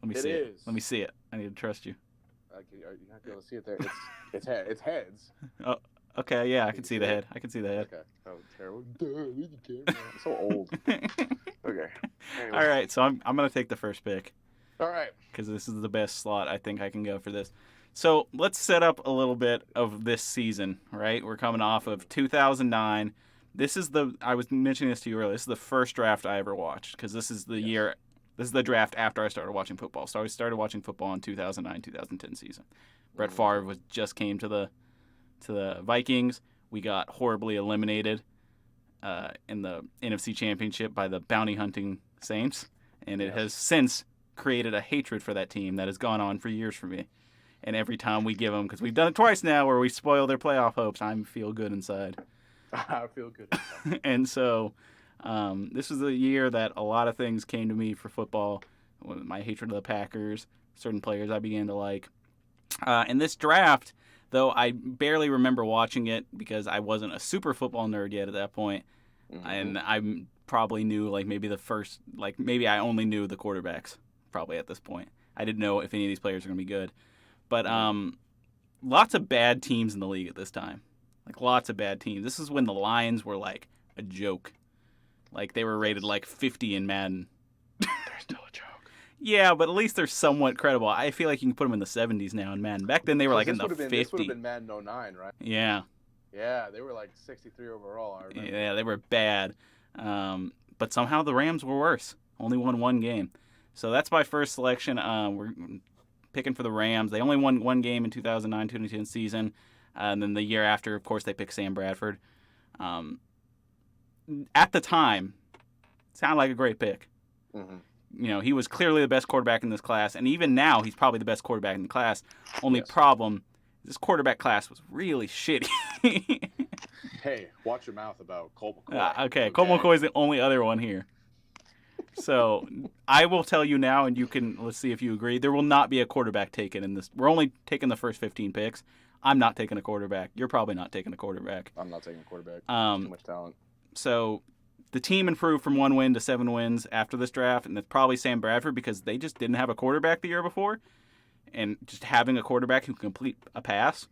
Let me It see is. Let me see it. I need to trust you. You're not gonna see it there. It's heads. Okay, yeah, I You can can see see the it? head. I can see the head. Okay. Oh, terrible. I'm so old. Okay. Anyway. All right, so I'm gonna take the first pick All right. because this is the best slot I think I can go for this. So let's set up a little bit of this season, right? We're coming off of 2009. I was mentioning this to you earlier. This is the first draft I ever watched because this is the year. This is the draft after I started watching football. So I started watching football in 2009-2010 season. Brett Favre just came to the Vikings. We got horribly eliminated in the NFC Championship by the bounty hunting Saints, and it has since created a hatred for that team that has gone on for years for me. And every time we give them, because we've done it twice now, where we spoil their playoff hopes, I feel good inside. I feel good. And so this was the year that a lot of things came to me for football. My hatred of the Packers, certain players I began to like. In this draft, though, I barely remember watching it because I wasn't a super football nerd yet at that point. And I probably knew maybe I only knew the quarterbacks probably at this point. I didn't know if any of these players are going to be good. But lots of bad teams in the league at this time. Like, lots of bad teams. This is when the Lions were, like, a joke. Like, they were rated, like, 50 in Madden. They're still a joke. Yeah, but at least they're somewhat credible. I feel like you can put them in the 70s now in Madden. Back then, they were, like, in the 50s. This would have been Madden 09, right? Yeah. Yeah, they were, like, 63 overall, I remember. Yeah, they were bad. But somehow the Rams were worse. Only won 1 game. So that's my first selection. We're picking for the Rams. They only won 1 game in 2009-2010 season. And then the year after, of course, they picked Sam Bradford. At the time, sounded like a great pick. Mm-hmm. You know, he was clearly the best quarterback in this class. And even now, he's probably the best quarterback in the class. Only problem, this quarterback class was really shitty. Hey, watch your mouth about Colt McCoy. Okay, Colt McCoy is the only other one here. So I will tell you now, and let's see if you agree. There will not be a quarterback taken in this. We're only taking the first 15 picks. I'm not taking a quarterback. You're probably not taking a quarterback. I'm not taking a quarterback. Too much talent. So the team improved from 1 win to 7 wins after this draft, and it's probably Sam Bradford because they just didn't have a quarterback the year before. And just having a quarterback who can complete a pass,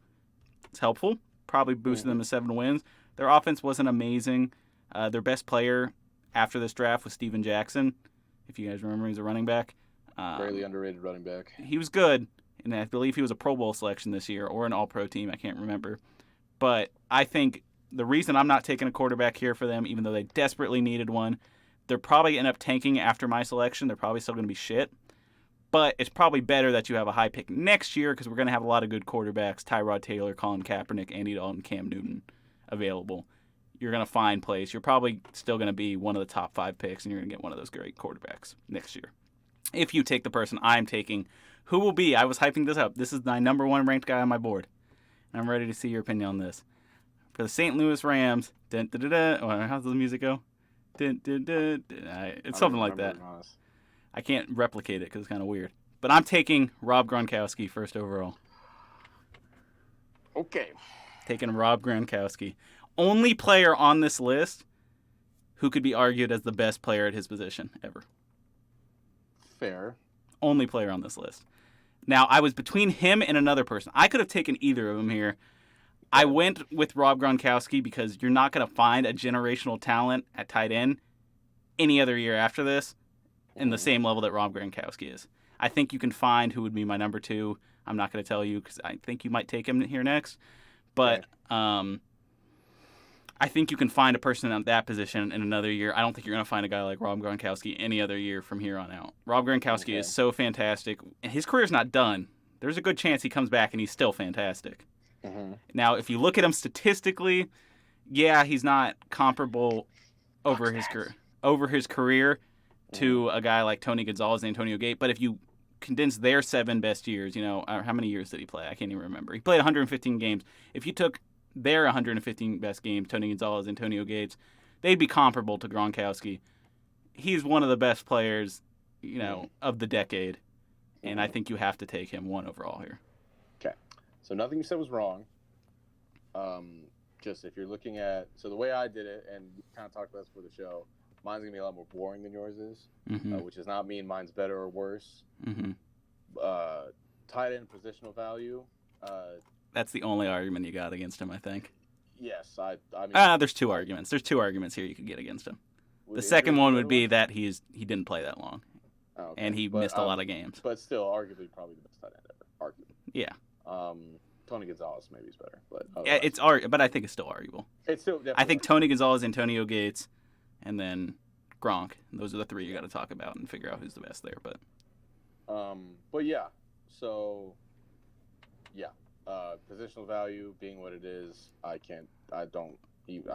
it's helpful. Probably boosted them to 7 wins. Their offense wasn't amazing. Their best player after this draft was Steven Jackson. If you guys remember, he's a running back. Greatly underrated running back. He was good, and I believe he was a Pro Bowl selection this year or an All-Pro team. I can't remember. But I think the reason I'm not taking a quarterback here for them, even though they desperately needed one, they're probably going to end up tanking after my selection. They're probably still going to be shit. But it's probably better that you have a high pick next year because we're going to have a lot of good quarterbacks, Tyrod Taylor, Colin Kaepernick, Andy Dalton, Cam Newton available. You're going to find plays. You're probably still going to be one of the top 5 picks, and you're going to get one of those great quarterbacks next year. If you take the person I'm taking, who will be? I was hyping this up. This is my number 1 ranked guy on my board. And I'm ready to see your opinion on this. For the St. Louis Rams, how's the music go? It's something like that. I can't replicate it because it's kind of weird. But I'm taking Rob Gronkowski first overall. Okay. Taking Rob Gronkowski. Only player on this list who could be argued as the best player at his position ever. Fair. Only player on this list. Now, I was between him and another person. I could have taken either of them here. I went with Rob Gronkowski because you're not going to find a generational talent at tight end any other year after this in the same level that Rob Gronkowski is. I think you can find who would be my number 2. I'm not going to tell you because I think you might take him here next. But I think you can find a person at that position in another year. I don't think you're going to find a guy like Rob Gronkowski any other year from here on out. Rob Gronkowski is so fantastic. And his career's not done. There's a good chance he comes back and he's still fantastic. Now, if you look at him statistically, yeah, he's not comparable over his career to a guy like Tony Gonzalez and Antonio Gates. But if you condense their 7 best years, how many years did he play? I can't even remember. He played 115 games. If you took their 115 best games, Tony Gonzalez, Antonio Gates, they'd be comparable to Gronkowski. He's one of the best players, of the decade, and I think you have to take him 1 overall here. Okay, so nothing you said was wrong. Just if you're looking at, so the way I did it, and we kind of talked about this for the show, mine's gonna be a lot more boring than yours is, which does not mean mine's better or worse. Tight end positional value. That's the only argument you got against him, I think. Yes, I mean. There's 2 arguments. There's 2 arguments here you could get against him. The second one would be that he didn't play that long, and he missed a lot of games. But still, arguably, probably the best tight end ever. Arguably. Yeah. Tony Gonzalez maybe is better, but but I think it's still arguable. It's still definitely. I think Tony Gonzalez, Antonio Gates, and then Gronk. Those are the 3 you got to talk about and figure out who's the best there. But yeah, so yeah, positional value being what it is, I don't.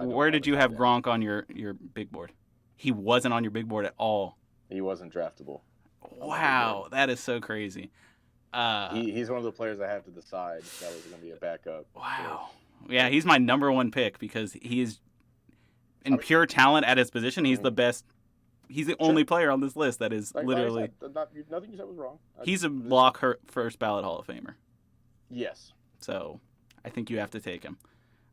Where did you have Gronk on your big board? He wasn't on your big board at all. He wasn't draftable. Wow, that is so crazy. He's one of the players I have to decide that was going to be a backup. Wow. Yeah, he's my number 1 pick because he is, in pure talent at his position, he's the best. He's the only player on this list that is literally. Nothing you said was wrong. He's a block first ballot Hall of Famer. Yes. So I think you have to take him.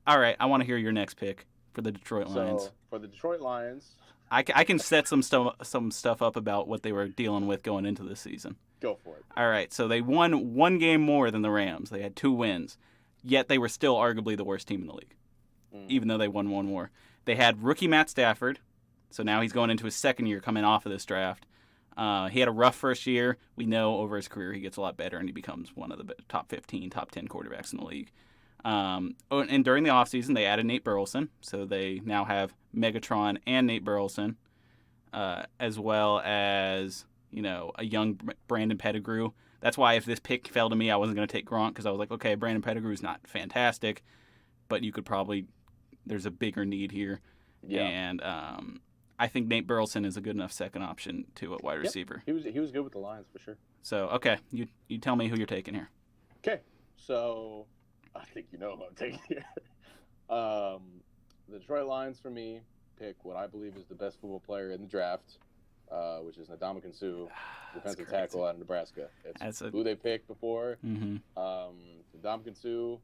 All right, I want to hear your next pick for the Detroit Lions. So for the Detroit Lions, I can set some stuff up about what they were dealing with going into this season. Go for it. All right, so they won 1 game more than the Rams. They had 2 wins, yet they were still arguably the worst team in the league, even though they won 1 more. They had rookie Matt Stafford, so now he's going into his second year coming off of this draft. He had a rough first year. We know over his career he gets a lot better, and he becomes one of the top 15, top 10 quarterbacks in the league. And during the offseason, they added Nate Burleson, so they now have Megatron and Nate Burleson, as well as a young Brandon Pettigrew. That's why if this pick fell to me, I wasn't going to take Gronk because I was like, okay, Brandon Pettigrew's not fantastic, but you could probably there's a bigger need here. Yeah. And I think Nate Burleson is a good enough second option to a wide receiver. He was good with the Lions for sure. So, okay, you tell me who you're taking here. Okay, so I think you know who I'm taking here. The Detroit Lions, for me, pick what I believe is the best football player in the draft, which is Ndamukong Suh, defensive tackle out of Nebraska. It's who they picked before. Mm-hmm. Ndamukong Suh,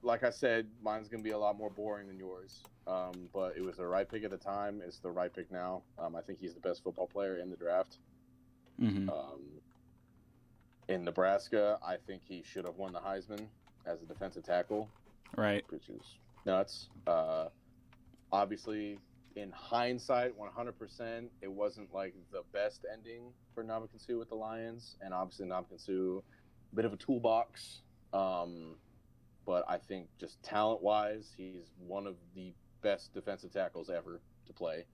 like I said, mine's going to be a lot more boring than yours. But it was the right pick at the time. It's the right pick now. I think he's the best football player in the draft. Mm-hmm. In Nebraska, I think he should have won the Heisman as a defensive tackle. Right. Which is nuts. Obviously, in hindsight, 100%, it wasn't like the best ending for Ndamukong Suh with the Lions. And obviously, Ndamukong Suh, a bit of a toolbox. But I think just talent-wise, he's one of the best defensive tackles ever to play.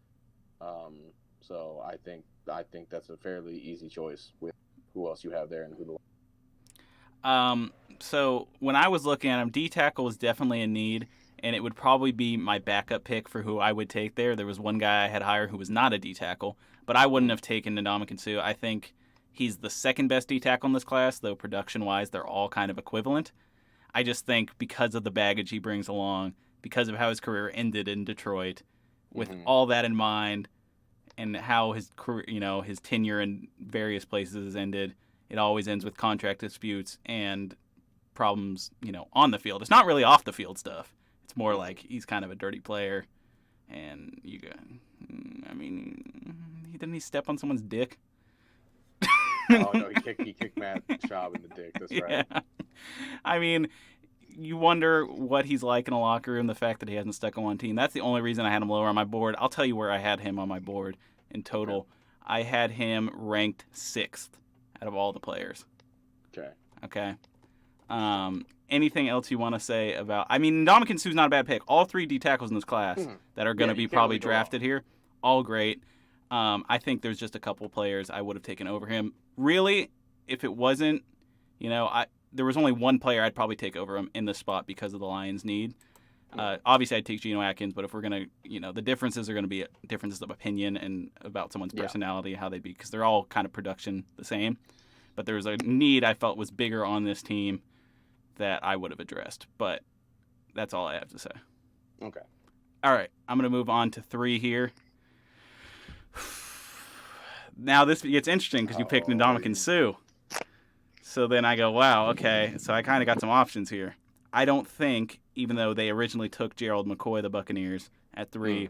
So I think that's a fairly easy choice with who else you have there and who the. So when I was looking at him, D tackle was definitely a need, and it would probably be my backup pick for who I would take there. There was one guy I had higher who was not a D tackle, but I wouldn't have taken Ndamukong Suh. I think he's the second best D tackle in this class, though production-wise they're all kind of equivalent. I just think because of the baggage he brings along, because of how his career ended in Detroit, with all that in mind, and how his career, his tenure in various places has ended, it always ends with contract disputes and problems, on the field. It's not really off the field stuff. It's more like he's kind of a dirty player, and didn't he step on someone's dick? Oh no, he kicked Matt Schaub in the dick. That's right. I mean, you wonder what he's like in a locker room, the fact that he hasn't stuck on one team. That's the only reason I had him lower on my board. I'll tell you where I had him on my board in total. Okay. I had him ranked 6th out of all the players. Okay. Anything else you want to say about... I mean, Ndamukong Suh's not a bad pick. All 3 D tackles in this class that are going to be probably drafted here, all great. I think there's just a couple players I would have taken over him. Really, if it wasn't, there was only one player I'd probably take over him in this spot because of the Lions' need. Obviously, I'd take Geno Atkins, but if we're going to, the differences are going to be differences of opinion and about someone's personality, how they'd be, because they're all kind of production the same. But there was a need I felt was bigger on this team that I would have addressed. But that's all I have to say. Okay. All right, I'm going to move on to 3 here. Now this gets interesting because you picked Ndamukong Suh. So then I go, wow, okay. So I kind of got some options here. I don't think, even though they originally took Gerald McCoy, the Buccaneers, at 3,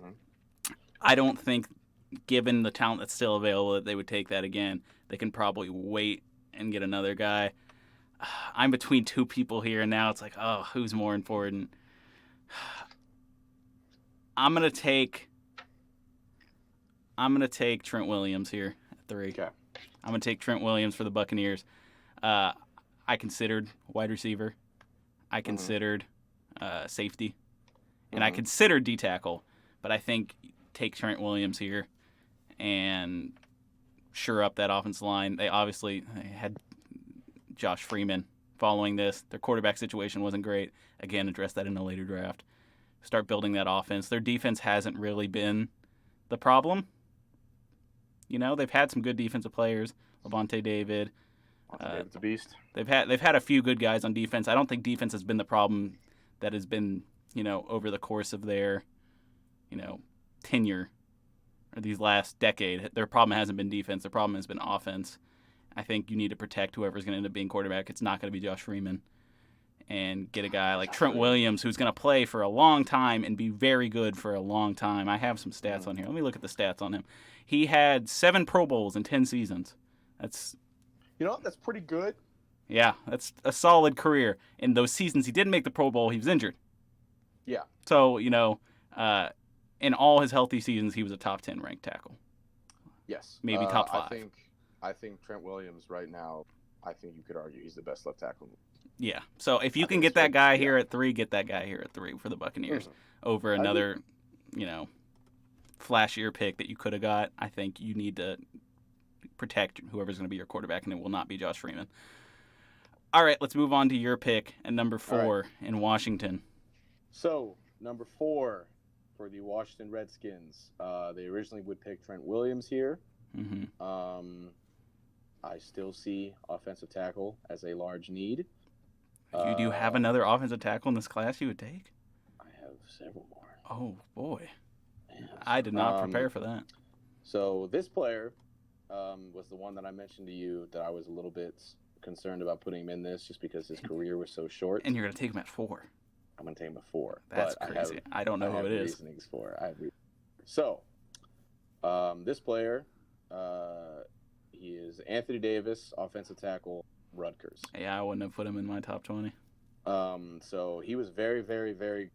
I don't think, given the talent that's still available, that they would take that again. They can probably wait and get another guy. I'm between 2 people here, and now it's like, oh, who's more important? I'm gonna take Trent Williams here at 3. Okay. I'm gonna take Trent Williams for the Buccaneers. I considered wide receiver. I considered safety, and I considered D tackle. But I think take Trent Williams here and shore up that offensive line. They had Josh Freeman following this. Their quarterback situation wasn't great. Again, address that in a later draft. Start building that offense. Their defense hasn't really been the problem. They've had some good defensive players. Levante David. David's a beast. They've had a few good guys on defense. I don't think defense has been the problem that has been, over the course of their, tenure or these last decade. Their problem hasn't been defense. Their problem has been offense. I think you need to protect whoever's going to end up being quarterback. It's not going to be Josh Freeman. And get a guy like Trent Williams who's going to play for a long time and be very good for a long time. I have some stats on here. Let me look at the stats on him. He had 7 Pro Bowls in 10 seasons. That's pretty good. Yeah, that's a solid career. In those seasons he didn't make the Pro Bowl, he was injured. Yeah. So, in all his healthy seasons, he was a top 10 ranked tackle. Yes. Maybe top 5. I think Trent Williams right now, I think you could argue he's the best left tackle. Yeah. So if you can get that guy here at 3, get that guy here at 3 for the Buccaneers over another, flashier pick that you could have got. I think you need to protect whoever's going to be your quarterback, and it will not be Josh Freeman. All right, let's move on to your pick at number 4 in Washington. So, number 4 for the Washington Redskins. They originally would pick Trent Williams here. I still see offensive tackle as a large need. Do you have another offensive tackle in this class you would take? I have several more. Oh, boy. Yes. I did not prepare for that. So this player was the one that I mentioned to you that I was a little bit concerned about putting him in this just because his career was so short. And you're going to take him at 4. I'm going to take him at 4. That's crazy. I don't know who it is. Reasonings for. So, this player, he is Anthony Davis, offensive tackle, Rutgers. Yeah, I wouldn't have put him in my top 20. So he was very, very, very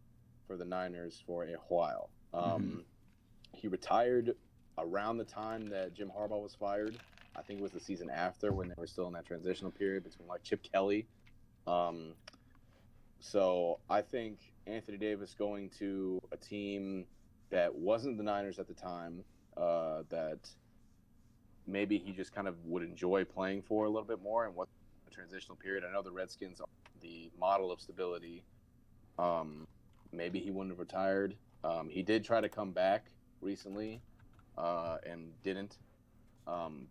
for the Niners for a while. He retired around the time that Jim Harbaugh was fired. I think it was the season after when they were still in that transitional period between like Chip Kelly. So I think Anthony Davis going to a team that wasn't the Niners at the time, that maybe he just kind of would enjoy playing for a little bit more and what the transitional period. I know the Redskins are the model of stability. Maybe he wouldn't have retired. He did try to come back recently and didn't.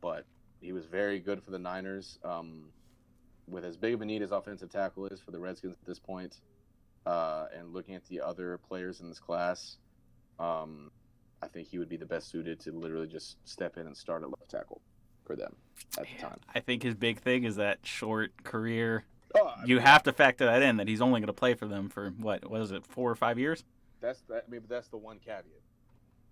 But he was very good for the Niners. With as big of a need as offensive tackle is for the Redskins at this point, and looking at the other players in this class, I think he would be the best suited to literally just step in and start at left tackle for them at the time. I think his big thing is that short career. You have to factor that in, that he's only going to play for them for, what is it, 4 or 5 years? That's the one caveat.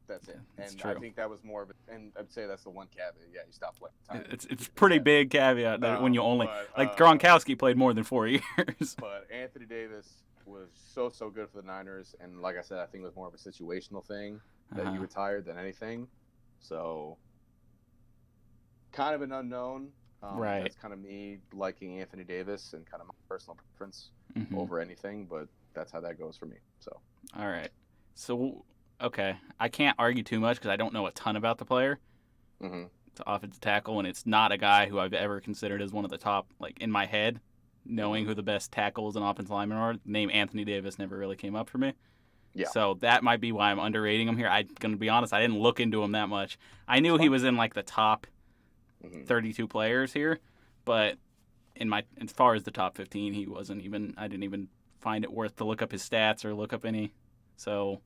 That's it. That's And true. I think that was more of a, and I'd say that's the one caveat. Yeah, you stopped playing time. It's pretty big caveat that when you only but, Gronkowski played more than 4 years. But Anthony Davis was so good for the Niners, and like I said, I think it was more of a situational thing that he retired than anything. So kind of an unknown. Right. That's kind of me liking Anthony Davis and kind of my personal preference over anything, but that's how that goes for me. So. All right. So, okay. I can't argue too much because I don't know a ton about the player. It's offensive tackle, and it's not a guy who I've ever considered as one of the top, like, in my head, knowing who the best tackles and offensive linemen are. The name Anthony Davis never really came up for me. Yeah. So that might be why I'm underrating him here. I'm going to be honest, I didn't look into him that much. I knew he was in, like, the top 32 players here, but as far as the top 15, he wasn't even. I didn't even find it worth to look up his stats or look up any. So,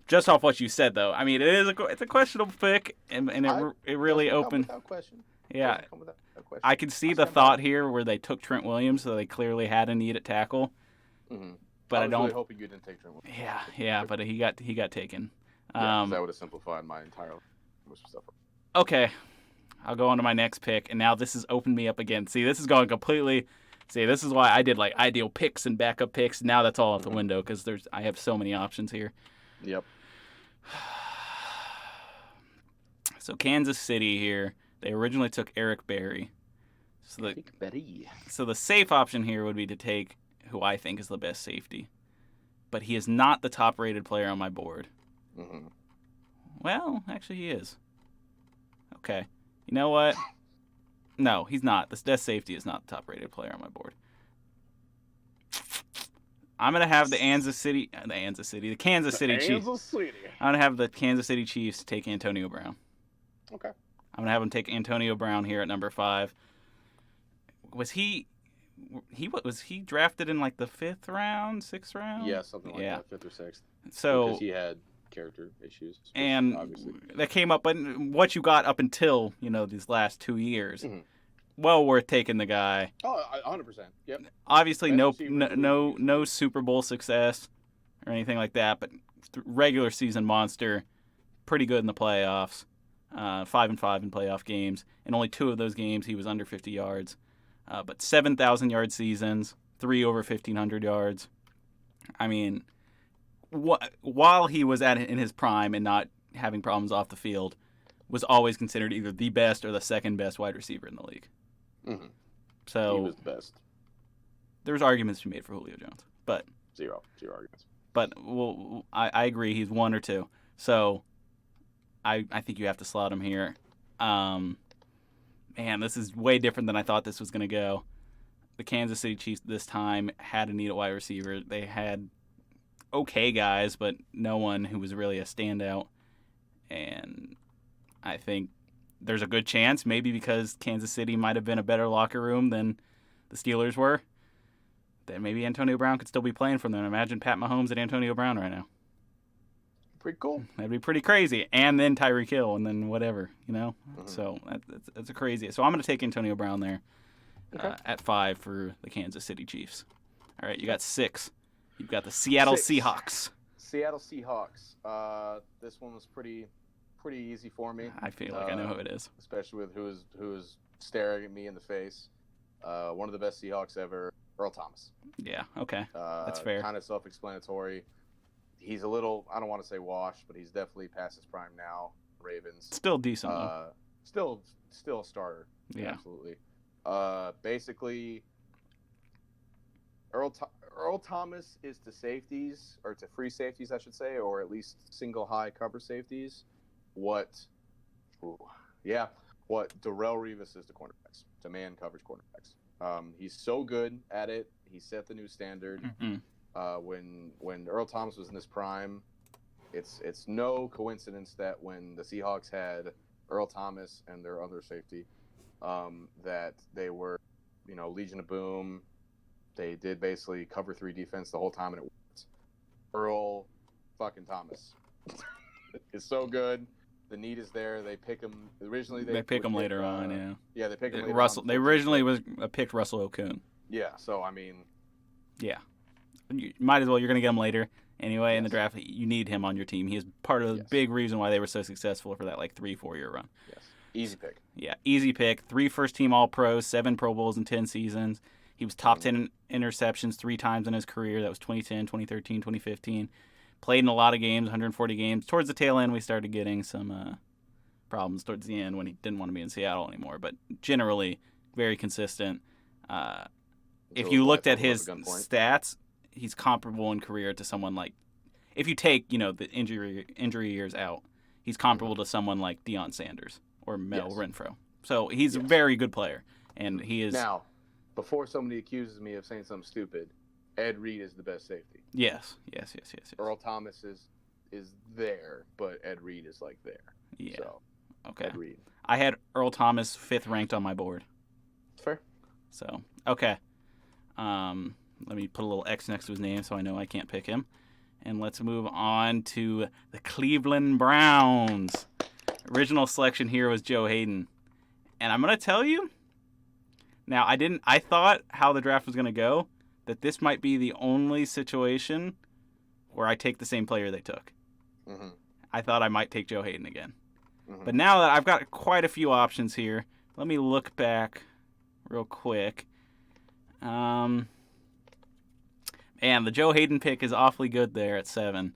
just off what you said, though, I mean, it's a questionable pick, and it really opened. Without question. Yeah, Without question. I can see the thought here where they took Trent Williams, so they clearly had a need at tackle. But I don't. Really hoping you didn't take Trent Williams. Yeah, but he got taken. That would have simplified my entire stuff. Okay, I'll go on to my next pick, and now this has opened me up again. See, this is going completely. See, this is why I did like ideal picks and backup picks. Now that's all out the window because I have so many options here. Yep. So Kansas City here, they originally took Eric Berry. So the safe option here would be to take who I think is the best safety, but he is not the top-rated player on my board. Well, actually, he is. Okay. You know what? No, he's not. The best safety is not the top-rated player on my board. I'm going to have the Kansas City Chiefs. I'm going to have the Kansas City Chiefs take Antonio Brown. Okay. I'm going to have him take Antonio Brown here at number 5. Was he drafted in like the 5th round, 6th round? Yeah, something like that, 5th or 6th. So because he had character issues. And obviously that came up, but what you got up until, these last 2 years, well worth taking the guy. Oh, 100%. Yep. Obviously, no Super Bowl success or anything like that, but regular season monster, pretty good in the playoffs. 5-5 in playoff games. In only 2 of those games, he was under 50 yards. But 7,000-yard seasons, 3 over 1,500 yards. I mean, while he was in his prime and not having problems off the field, was always considered either the best or the second best wide receiver in the league. So he was the best. There's arguments to be made for Julio Jones, but zero arguments. But I agree, he's 1 or 2. So I think you have to slot him here. Man, this is way different than I thought this was going to go. The Kansas City Chiefs this time had a need at wide receiver. They had okay guys, but no one who was really a standout. And I think there's a good chance, maybe because Kansas City might have been a better locker room than the Steelers were, that maybe Antonio Brown could still be playing for them. Imagine Pat Mahomes and Antonio Brown right now. Pretty cool. That'd be pretty crazy. And then Tyreek Hill, and then whatever, So that's a crazy. So I'm going to take Antonio Brown there at 5 for the Kansas City Chiefs. All right, you got 6. You've got the Seattle Seahawks. Seattle Seahawks. This one was pretty easy for me. I feel like I know who it is. Especially with who is staring at me in the face. One of the best Seahawks ever, Earl Thomas. Yeah, okay. That's fair. Kind of self-explanatory. He's a little, I don't want to say washed, but he's definitely past his prime now. Ravens. Still decent, though. Still a starter. Yeah. Absolutely. Basically, Earl Thomas is to safeties, or to free safeties, I should say, or at least single high cover safeties. What Darrelle Revis is to cornerbacks, to man coverage cornerbacks. He's so good at it. He set the new standard. When Earl Thomas was in his prime, it's no coincidence that when the Seahawks had Earl Thomas and their other safety, that they were, Legion of Boom. They did basically cover 3 defense the whole time, and it worked. Earl fucking Thomas is so good. The need is there. They pick him originally. They pick him later on. Yeah. Yeah, they pick him later Russell. on. They originally picked Russell Okung. Yeah. So I mean. Yeah. You might as well. You're going to get him later. anyway in the draft. You need him on your team. He is part of the big reason why they were so successful for that 3-4 year run. Yes. Easy pick. Yeah, easy pick. 3 first-team All-Pros, 7 Pro Bowls in 10 seasons. He was top 10 interceptions 3 times in his career. That was 2010, 2013, 2015. Played in a lot of games, 140 games. Towards the tail end, we started getting some problems towards the end when he didn't want to be in Seattle anymore. But generally, very consistent. If you looked at his stats, he's comparable in career to someone like, if you take the injury years out, he's comparable to someone like Deion Sanders or Mel Renfro. So he's a very good player, and he is. Now, before somebody accuses me of saying something stupid, Ed Reed is the best safety. Yes. Earl Thomas is there, but Ed Reed is there. Yeah. So, okay. Ed Reed. I had Earl Thomas 5th ranked on my board. Fair. So, okay. Let me put a little X next to his name so I know I can't pick him. And let's move on to the Cleveland Browns. Original selection here was Joe Hayden. And I'm going to tell you, now I thought how the draft was going to go, that this might be the only situation where I take the same player they took. Mm-hmm. I thought I might take Joe Hayden again. Mm-hmm. But now that I've got quite a few options here, let me look back real quick. And the Joe Hayden pick is awfully good there at 7.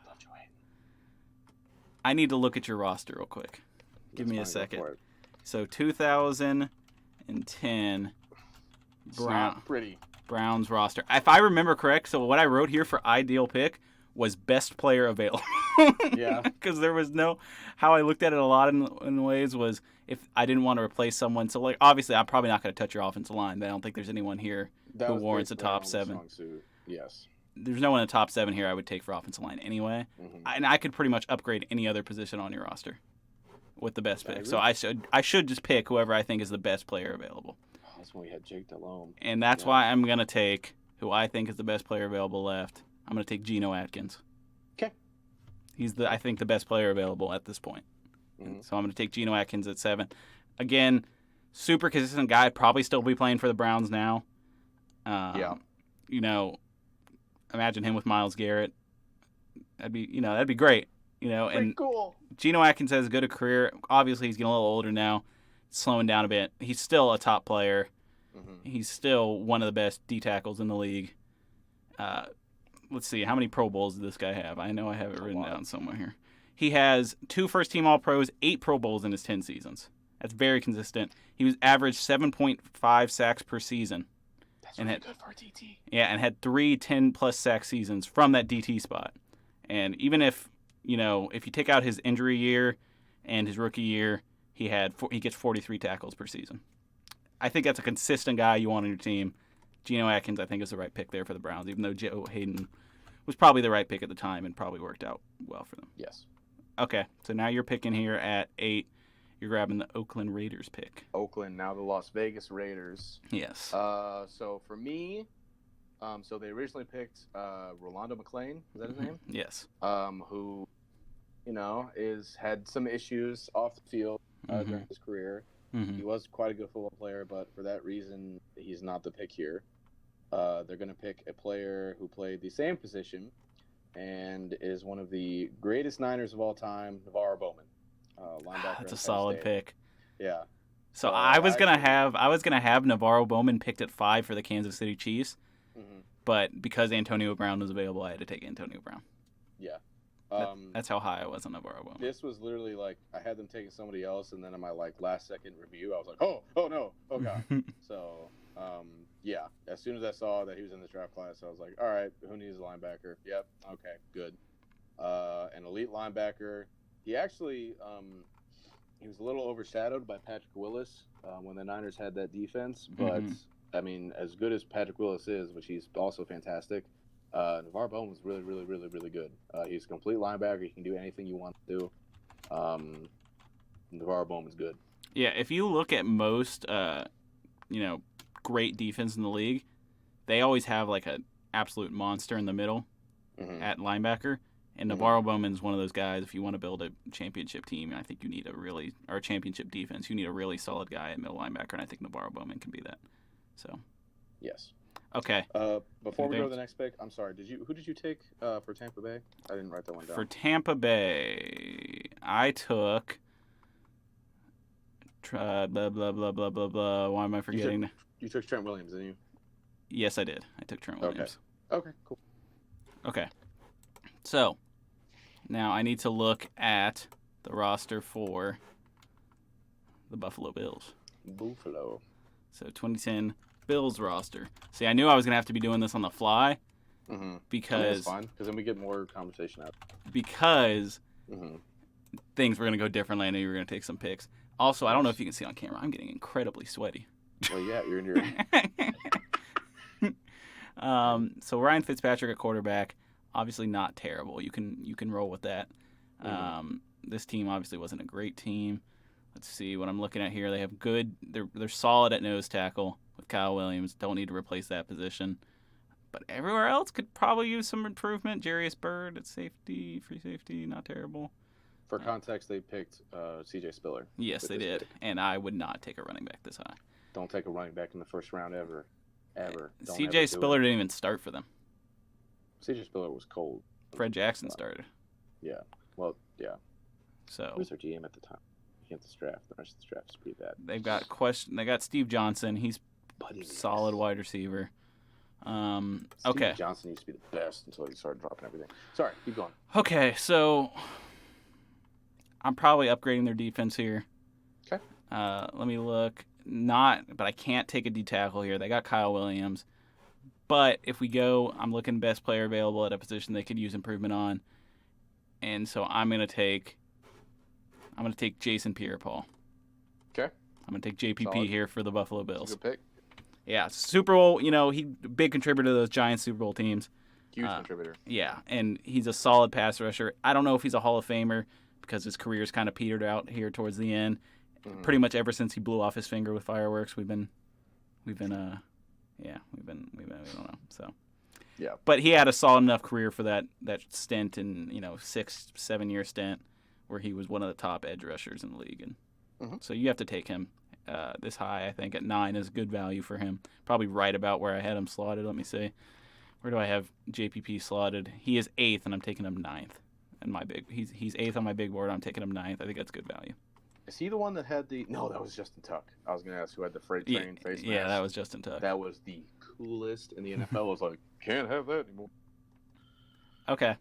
Love Joe Hayden. I need to look at your roster real quick. Give me a second. So 2010 Browns roster. If I remember correct, so what I wrote here for ideal pick was best player available. Yeah. Because there was how I looked at it a lot in ways was if I didn't want to replace someone. So obviously I'm probably not going to touch your offensive line. But I don't think there's anyone here who warrants a top 7. Yes. There's no one in the top 7 here I would take for offensive line anyway. Mm-hmm. And I could pretty much upgrade any other position on your roster with the best pick. So I should just pick whoever I think is the best player available. Oh, that's when we had Jake Delhomme. And that's why I'm going to take who I think is the best player available left. I'm going to take Geno Atkins. Okay. He's I think the best player available at this point. Mm-hmm. So I'm going to take Geno Atkins at 7. Again, super consistent guy, probably still be playing for the Browns now. Yeah. Imagine him with Myles Garrett. That'd be great. Pretty cool. Geno Atkins has as good a career. Obviously, he's getting a little older now, slowing down a bit. He's still a top player. Mm-hmm. He's still one of the best D tackles in the league. Let's see, how many Pro Bowls does this guy have? I know I have it written down somewhere here. He has 2 first-team All-Pros, 8 Pro Bowls in his 10 seasons. That's very consistent. He was averaged 7.5 sacks per season. That's really good for a DT. Yeah, and had 3 10-plus sack seasons from that DT spot. And even if you take out his injury year and his rookie year, he gets 43 tackles per season. I think that's a consistent guy you want on your team. Geno Atkins, I think, is the right pick there for the Browns, even though Joe Hayden was probably the right pick at the time and probably worked out well for them. Yes. Okay, so now you're picking here at 8. You're grabbing the Oakland Raiders pick. Oakland, now the Las Vegas Raiders. Yes. So for me, so they originally picked Rolando McClain. Is that his name? Yes. Who, had some issues off the field during his career. Mm-hmm. He was quite a good football player, but for that reason, he's not the pick here. They're going to pick a player who played the same position and is one of the greatest Niners of all time, Navarro Bowman. Linebacker. That's a solid pick. Yeah. So I was gonna have Navarro Bowman picked at 5 for the Kansas City Chiefs, but because Antonio Brown was available, I had to take Antonio Brown. Yeah. That's how high I was on Navarro Bowman. This was literally I had them taking somebody else, and then in my last second review, I was like, oh no, oh god. So yeah, as soon as I saw that he was in this draft class, I was like, all right, who needs a linebacker? Yep, okay, good. An elite linebacker. He actually he was a little overshadowed by Patrick Willis when the Niners had that defense, but I mean, as good as Patrick Willis is, which he's also fantastic, Navarro Bowman was really, really, really, really good. He's a complete linebacker. He can do anything you want to do. Navarro Bowman's good. Yeah, if you look at most, great defense in the league, they always have an absolute monster in the middle at linebacker. And Navarro Bowman's one of those guys. If you want to build a championship team, I think you need a championship defense. You need a really solid guy at middle linebacker, and I think Navarro Bowman can be that. So, yes. Okay. Before we go to the next pick, I'm sorry. Who did you take for Tampa Bay? I didn't write that one down. For Tampa Bay, I took blah blah blah blah blah blah. Why am I forgetting? You took Trent Williams, didn't you? Yes, I did. I took Trent Williams. Okay, cool. Okay. So, now I need to look at the roster for the Buffalo Bills. Buffalo. So, 2010 Bills roster. See, I knew I was going to have to be doing this on the fly because... That's fine, because then we get more conversation out. Because things were going to go differently. I knew you were going to take some picks. Also, I don't know if you can see on camera, I'm getting incredibly sweaty. Well, yeah, you're in your... So Ryan Fitzpatrick at quarterback, obviously not terrible. You can roll with that. This team obviously wasn't a great team. Let's see what I'm looking at here. They have good. They're solid at nose tackle with Kyle Williams. Don't need to replace that position. But everywhere else could probably use some improvement. Jarius Byrd at safety, free safety, not terrible. For context, they picked C.J. Spiller. Yes, they did. And I would not take a running back this high. Don't take a running back in the first round ever. C.J. Spiller didn't even start for them. C.J. Spiller was cold. Fred Jackson started. Yeah. Well, yeah. So who was their GM at the time? Against the draft. The rest of the draft is pretty bad. They got Steve Johnson. He's solid wide receiver. Okay. Steve Johnson used to be the best until he started dropping everything. Sorry, keep going. Okay, so I'm probably upgrading their defense here. Okay. Let me look. But I can't take a D tackle here. They got Kyle Williams. But if we go, I'm looking best player available at a position they could use improvement on. And so I'm gonna take Jason Pierre-Paul. Okay. I'm gonna take JPP Solid. here for the Buffalo Bills. That's a good pick. Yeah, Super Bowl, he big contributor to those Giants Super Bowl teams. Huge contributor. Yeah, and he's a solid pass rusher. I don't know if he's a Hall of Famer because his career's kind of petered out here towards the end. Pretty much ever since he blew off his finger with fireworks, we don't know. So yeah, but he had a solid enough career for that stint in 6-7 year stint where he was one of the top edge rushers in the league, and so you have to take him this high. I think at 9 is good value for him. Probably right about where I had him slotted. Let me see, where do I have JPP slotted? He is 8th, and I'm taking him 9th. And he's 8th on my big board. I'm taking him 9th. I think that's good value. Is he the one that had the... No, that was Justin Tuck. I was going to ask who had the freight train face mask. Yeah, that was Justin Tuck. That was the coolest in the NFL. I was like, can't have that anymore. Okay.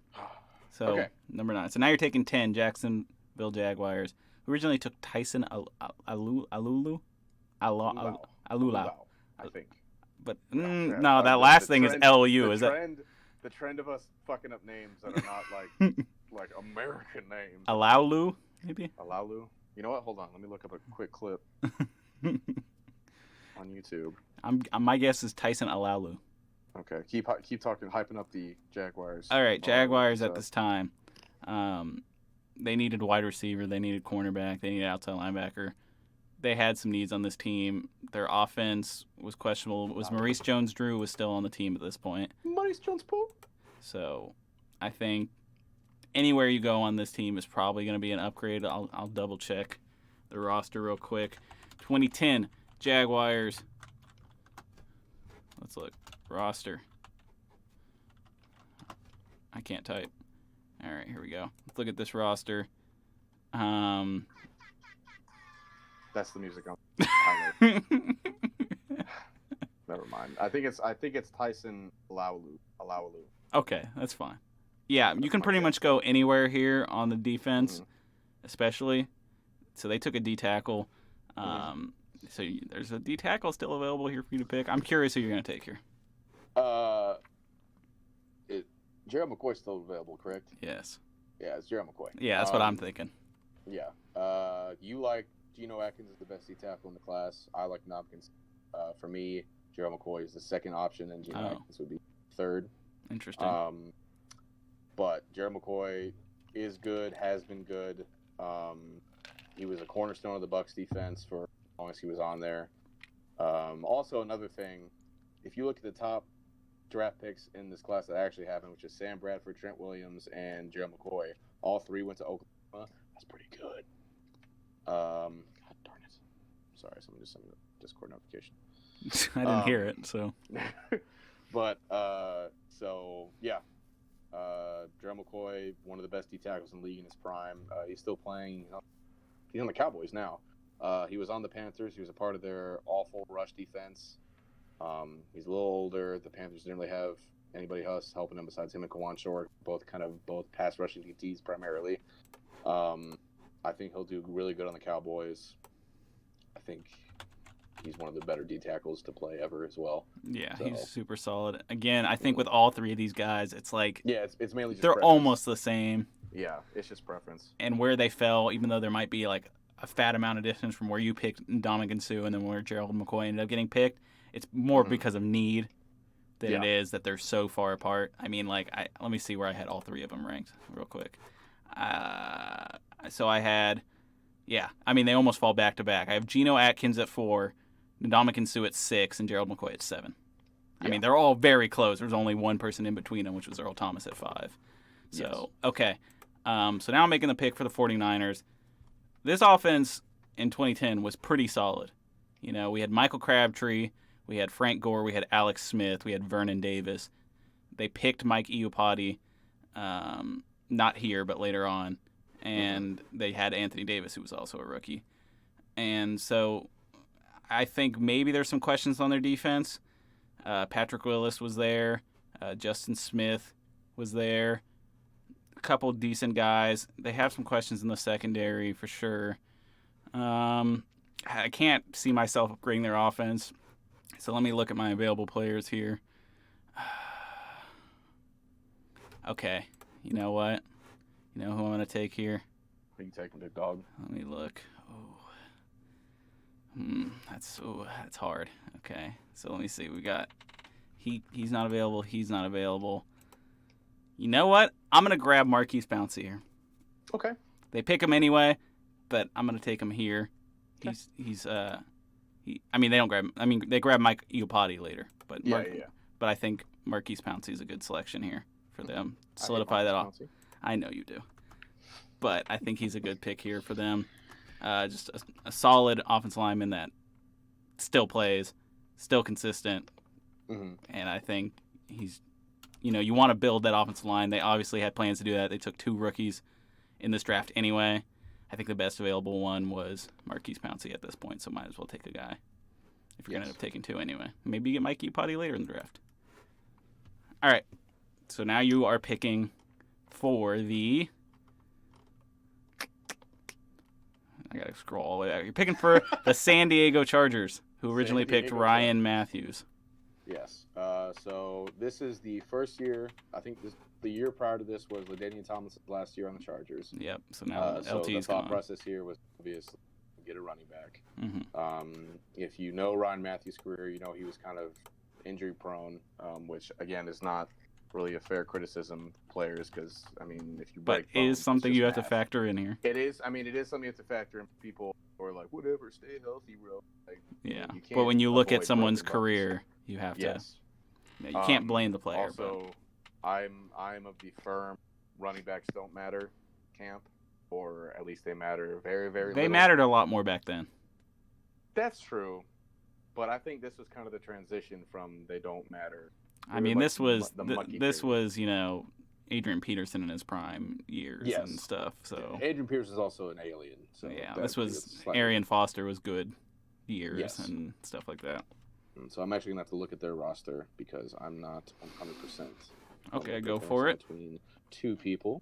So, number 9. So now you're taking 10, Jacksonville Jaguars, who originally took Tyson Alulu, I think. But, no, that last thing is LU. The trend of us fucking up names that are not like American names. Alaulu, maybe? Alaulu. You know what? Hold on. Let me look up a quick clip on YouTube. My guess is Tyson Alaulu. Okay. Keep talking, hyping up the Jaguars. All right, Jaguars at this time. They needed wide receiver. They needed cornerback. They needed outside linebacker. They had some needs on this team. Their offense was questionable. Maurice Jones-Drew was still on the team at this point. Maurice Jones-Drew? So I think anywhere you go on this team is probably going to be an upgrade. I'll double check the roster real quick. 2010 Jaguars. Let's look. Roster. I can't type. All right, here we go. Let's look at this roster. That's the music I'm Never mind. I think it's Tyson Alaulu. Okay, that's fine. Yeah, you can pretty much go anywhere here on the defense, especially. So they took a D tackle. So there's a D tackle still available here for you to pick. I'm curious who you're going to take here. Gerald McCoy's still available, correct? Yes. Yeah, it's Gerald McCoy. Yeah, that's what I'm thinking. Yeah. You like Geno Atkins is the best D tackle in the class. I like Nopkins. For me, Gerald McCoy is the second option, and Geno Atkins would be third. Interesting. But Gerald McCoy is good, has been good. He was a cornerstone of the Bucs defense for as long as he was on there. Also, another thing, if you look at the top draft picks in this class that actually happened, which is Sam Bradford, Trent Williams, and Gerald McCoy, all three went to Oklahoma. That's pretty good. God darn it. Sorry, someone just sent me a Discord notification. I didn't hear it, so. But, Gerald McCoy, one of the best D tackles in the league in his prime. He's still playing. He's on the Cowboys now. He was on the Panthers. He was a part of their awful rush defense. He's a little older. The Panthers didn't really have anybody else helping him besides him and Kawan Short, both pass rushing DTs primarily. I think he'll do really good on the Cowboys. I think he's one of the better D tackles to play ever as well. Yeah, so. He's super solid. Again, I think with all three of these guys, it's like it's mainly just they're preference. Almost the same. Yeah, it's just preference. And where they fell, even though there might be like a fat amount of distance from where you picked Ndamukong Suh and then where Gerald McCoy ended up getting picked, it's more because of need than it is that they're so far apart. I mean, like, let me see where I had all three of them ranked real quick. So I had, they almost fall back to back. I have Geno Atkins at 4, Ndamukong Suh at 6, and Gerald McCoy at 7. I mean, they're all very close. There's only one person in between them, which was Earl Thomas at 5. So, okay. So now I'm making the pick for the 49ers. This offense in 2010 was pretty solid. You know, we had Michael Crabtree, we had Frank Gore, we had Alex Smith, we had Vernon Davis. They picked Mike Iupati, not here, but later on. And they had Anthony Davis, who was also a rookie. And so I think maybe there's some questions on their defense. Patrick Willis was there. Justin Smith was there. A couple decent guys. They have some questions in the secondary for sure. I can't see myself upgrading their offense. So let me look at my available players here. Okay. You know what? You know who I'm going to take here? Who you taking, big dog? Let me look. That's hard. Okay. So let me see. We got he's not available. He's not available. You know what? I'm going to grab Marquise Pouncey here. Okay. They pick him anyway, but I'm going to take him here. Okay. They don't grab him. I mean, they grab Mike Iupati later, but But I think Marquise Pouncey is a good selection here for them. Solidify that off. I know you do. But I think he's a good pick here for them. Just a solid offensive lineman that still plays, still consistent. And I think he's, you want to build that offensive line. They obviously had plans to do that. They took 2 rookies in this draft anyway. I think the best available one was Marquise Pouncey at this point, so might as well take a guy if you're going to end up taking 2 anyway. Maybe you get Mike Iupati later in the draft. All right. So now you are picking for the... I got to scroll all the way back. You're picking for the San Diego Chargers, who originally picked Ryan Matthews. Yes. So this is the first year. I think the year prior to this was LaDainian Tomlinson's last year on the Chargers. Yep. So now so LT's the thought gone. process here was obviously get a running back. If you know Ryan Matthews' career, you know he was kind of injury prone, which again is not really a fair criticism of players because if you break bones, is something you have math. to factor in here. It is. It is something you have to factor in. People who are like, whatever, stay healthy, bro. Like, yeah. you can't But when you look at avoid someone's broken bones. career, you have to. Yes. Yeah, you can't blame the player. Also, I'm of the firm running backs don't matter camp, or at least they matter very, very They little. mattered a lot more back then. That's true. But I think this was kind of the transition from they don't matter. This was Adrian Peterson in his prime years and stuff. So Adrian Peterson is also an alien. So yeah, this was Arian Foster was good years and stuff like that. So I'm actually gonna have to look at their roster because I'm not 100%. Okay, go for it. Between 2 people.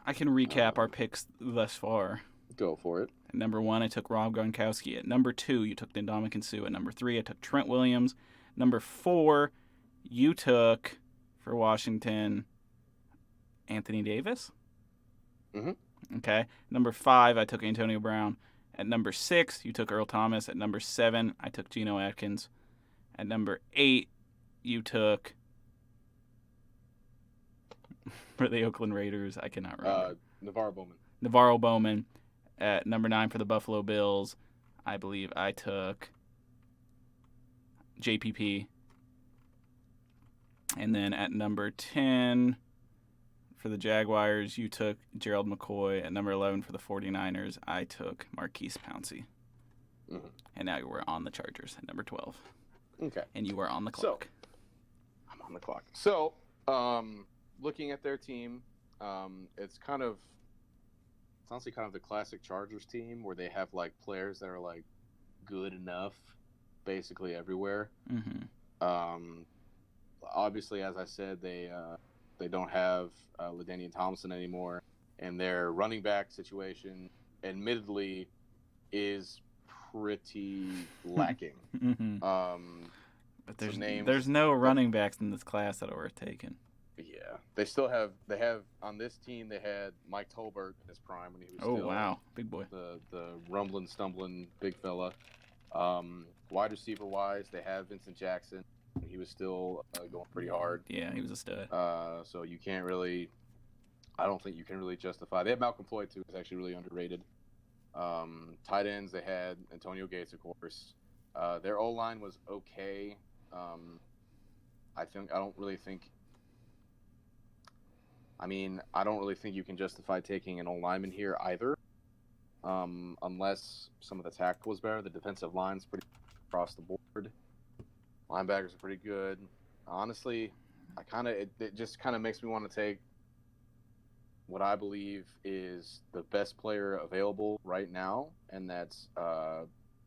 I can recap our picks thus far. Go for it. At number 1, I took Rob Gronkowski. At number 2, you took Ndamukong Suh. At number 3, I took Trent Williams. Number 4, you took, for Washington, Anthony Davis. Okay. Number 5, I took Antonio Brown. At number 6, you took Earl Thomas. At number 7, I took Geno Atkins. At number 8, you took, for the Oakland Raiders, I cannot remember. Navarro Bowman. At number 9 for the Buffalo Bills, I believe I took JPP. And then at number 10 for the Jaguars, you took Gerald McCoy. At number 11 for the 49ers, I took Marquise Pouncey. Mm-hmm. And now you were on the Chargers at number 12. Okay. And you are on the clock. So, I'm on the clock. So, looking at their team, it's honestly kind of the classic Chargers team where they have like players that are like good enough basically everywhere. Mm-hmm. Obviously, as I said, they don't have LaDainian Tomlinson anymore, and their running back situation, admittedly, is pretty lacking. Mm-hmm. But names, there's no running backs in this class that are worth taking. Yeah, they have on this team they had Mike Tolbert in his prime when he was still wow, big boy, the rumbling, stumbling big fella. Wide receiver wise, they have Vincent Jackson. He was still going pretty hard. Yeah, he was a stud. So you can't really, I don't think you can really justify. They have Malcolm Floyd too. It's actually really underrated. Tight ends, they had Antonio Gates, of course. Their O line was okay. I don't really think you can justify taking an O lineman here either, unless some of the tackle was better. The defensive line's pretty across the board. Linebackers are pretty good. Honestly, it just kind of makes me want to take what I believe is the best player available right now, and that's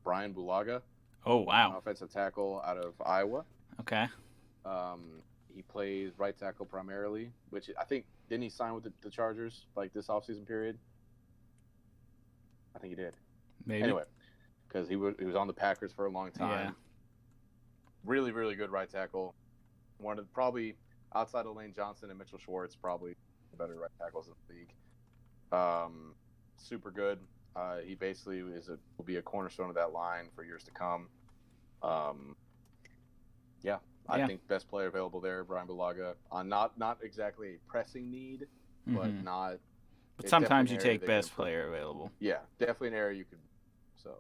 Brian Bulaga. Oh, wow. Offensive tackle out of Iowa. Okay. He plays right tackle primarily, which I think, didn't he sign with the Chargers like this offseason period? I think he did. Maybe. Anyway, because he was on the Packers for a long time. Yeah. Really, really good right tackle. One of probably outside of Lane Johnson and Mitchell Schwartz, probably the better right tackles in the league. Super good. He basically will be a cornerstone of that line for years to come. I think best player available there, Brian Bulaga. Not exactly a pressing need, but not. But sometimes you take best player available. Yeah, definitely an area you could. So.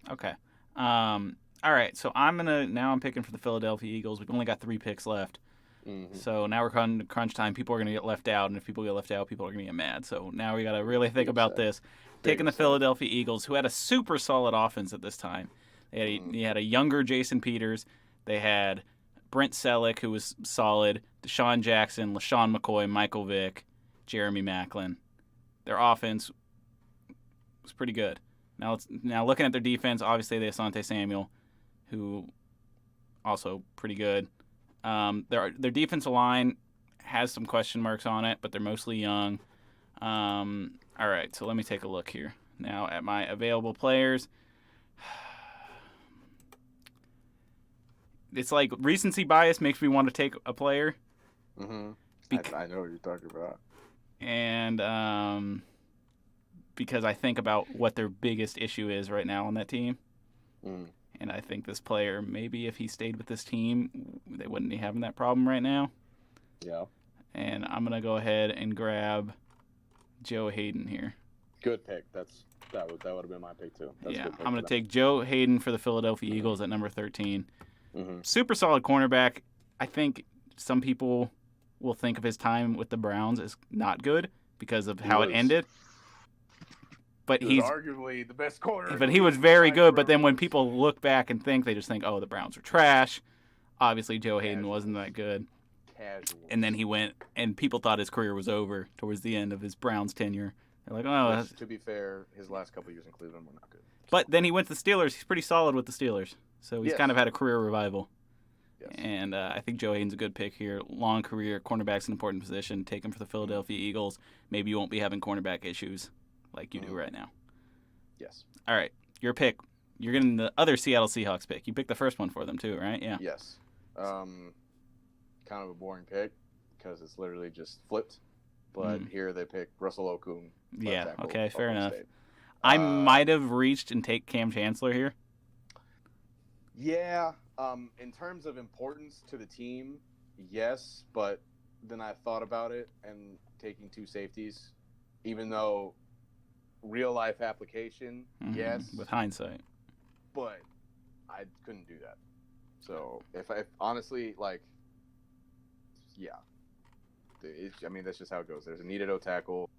Okay. All right. So I'm picking for the Philadelphia Eagles. We've only got 3 picks left. Mm-hmm. So now we're crunch time. People are going to get left out, and if people get left out, people are going to get mad. So now we got to really think about this. Taking the Philadelphia Eagles, who had a super solid offense at this time. They had a younger Jason Peters. They had Brent Selleck, who was solid. Deshaun Jackson, LaShawn McCoy, Michael Vick, Jeremy Maclin. Their offense was pretty good. Now looking at their defense, obviously they have Asante Samuel, who also pretty good. Their defensive line has some question marks on it, but they're mostly young. All right, so let me take a look here now at my available players. It's like recency bias makes me want to take a player. Mm-hmm. I know what you're talking about. And because I think about what their biggest issue is right now on that team. Mm. And I think this player, maybe if he stayed with this team, they wouldn't be having that problem right now. Yeah. And I'm going to go ahead and grab Joe Hayden here. Good pick. That would have been my pick too. I'm going to take Joe Hayden for the Philadelphia Eagles at number 13. Mm-hmm. Super solid cornerback. I think some people will think of his time with the Browns as not good because of how it ended. But he's arguably the best corner. But he was very good. But then when people look back and think, they just think, oh, the Browns are trash. Obviously, Joe Hayden wasn't that good. Casual. And then he went, and people thought his career was over towards the end of his Browns tenure. They're like, oh. To be fair, his last couple years in Cleveland were not good. But then he went to the Steelers. He's pretty solid with the Steelers. So he's kind of had a career revival. Yes. And I think Joe Hayden's a good pick here. Long career, cornerback's an important position. Take him for the Philadelphia Eagles. Maybe you won't be having cornerback issues like you do right now. Yes. All right, your pick. You're getting the other Seattle Seahawks pick. You picked the first one for them too, right? Yeah. Yes. Kind of a boring pick because it's literally just flipped. But here they pick Russell Okung. Yeah. Okay. Fair enough. State. I might have reached and take Cam Chancellor here. Yeah. In terms of importance to the team, yes. But then I thought about it and taking 2 safeties, even though real life application, yes. With hindsight. But I couldn't do that. So if honestly, like, yeah. That's just how it goes. There's a needed O tackle.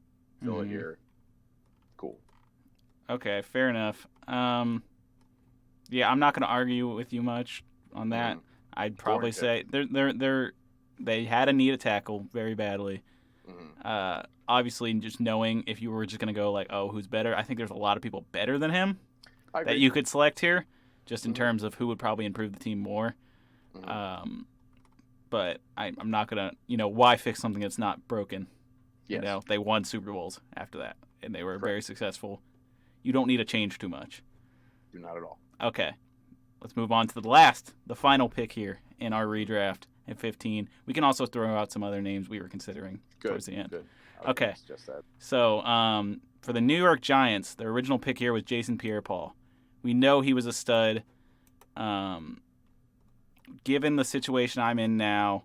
Fill it here. Cool. Okay, fair enough. Yeah, I'm not going to argue with you much on that. Mhm. I'd probably say they had a need a tackle very badly. Mhm. Obviously, just knowing if you were just going to go like, oh, who's better? I think there's a lot of people better than him I that agree. you could select here, just in Mhm. terms of who would probably improve the team more. Mhm. But I'm not going to, why fix something that's not broken? Yes. They won Super Bowls after that, and they were Correct. very successful. You don't need to change too much. Do not at all. Okay, let's move on to the final pick here in our redraft at 15. We can also throw out some other names we were considering towards the end. Good. Okay. Just that. So for the New York Giants, their original pick here was Jason Pierre-Paul. We know he was a stud. Given the situation I'm in now,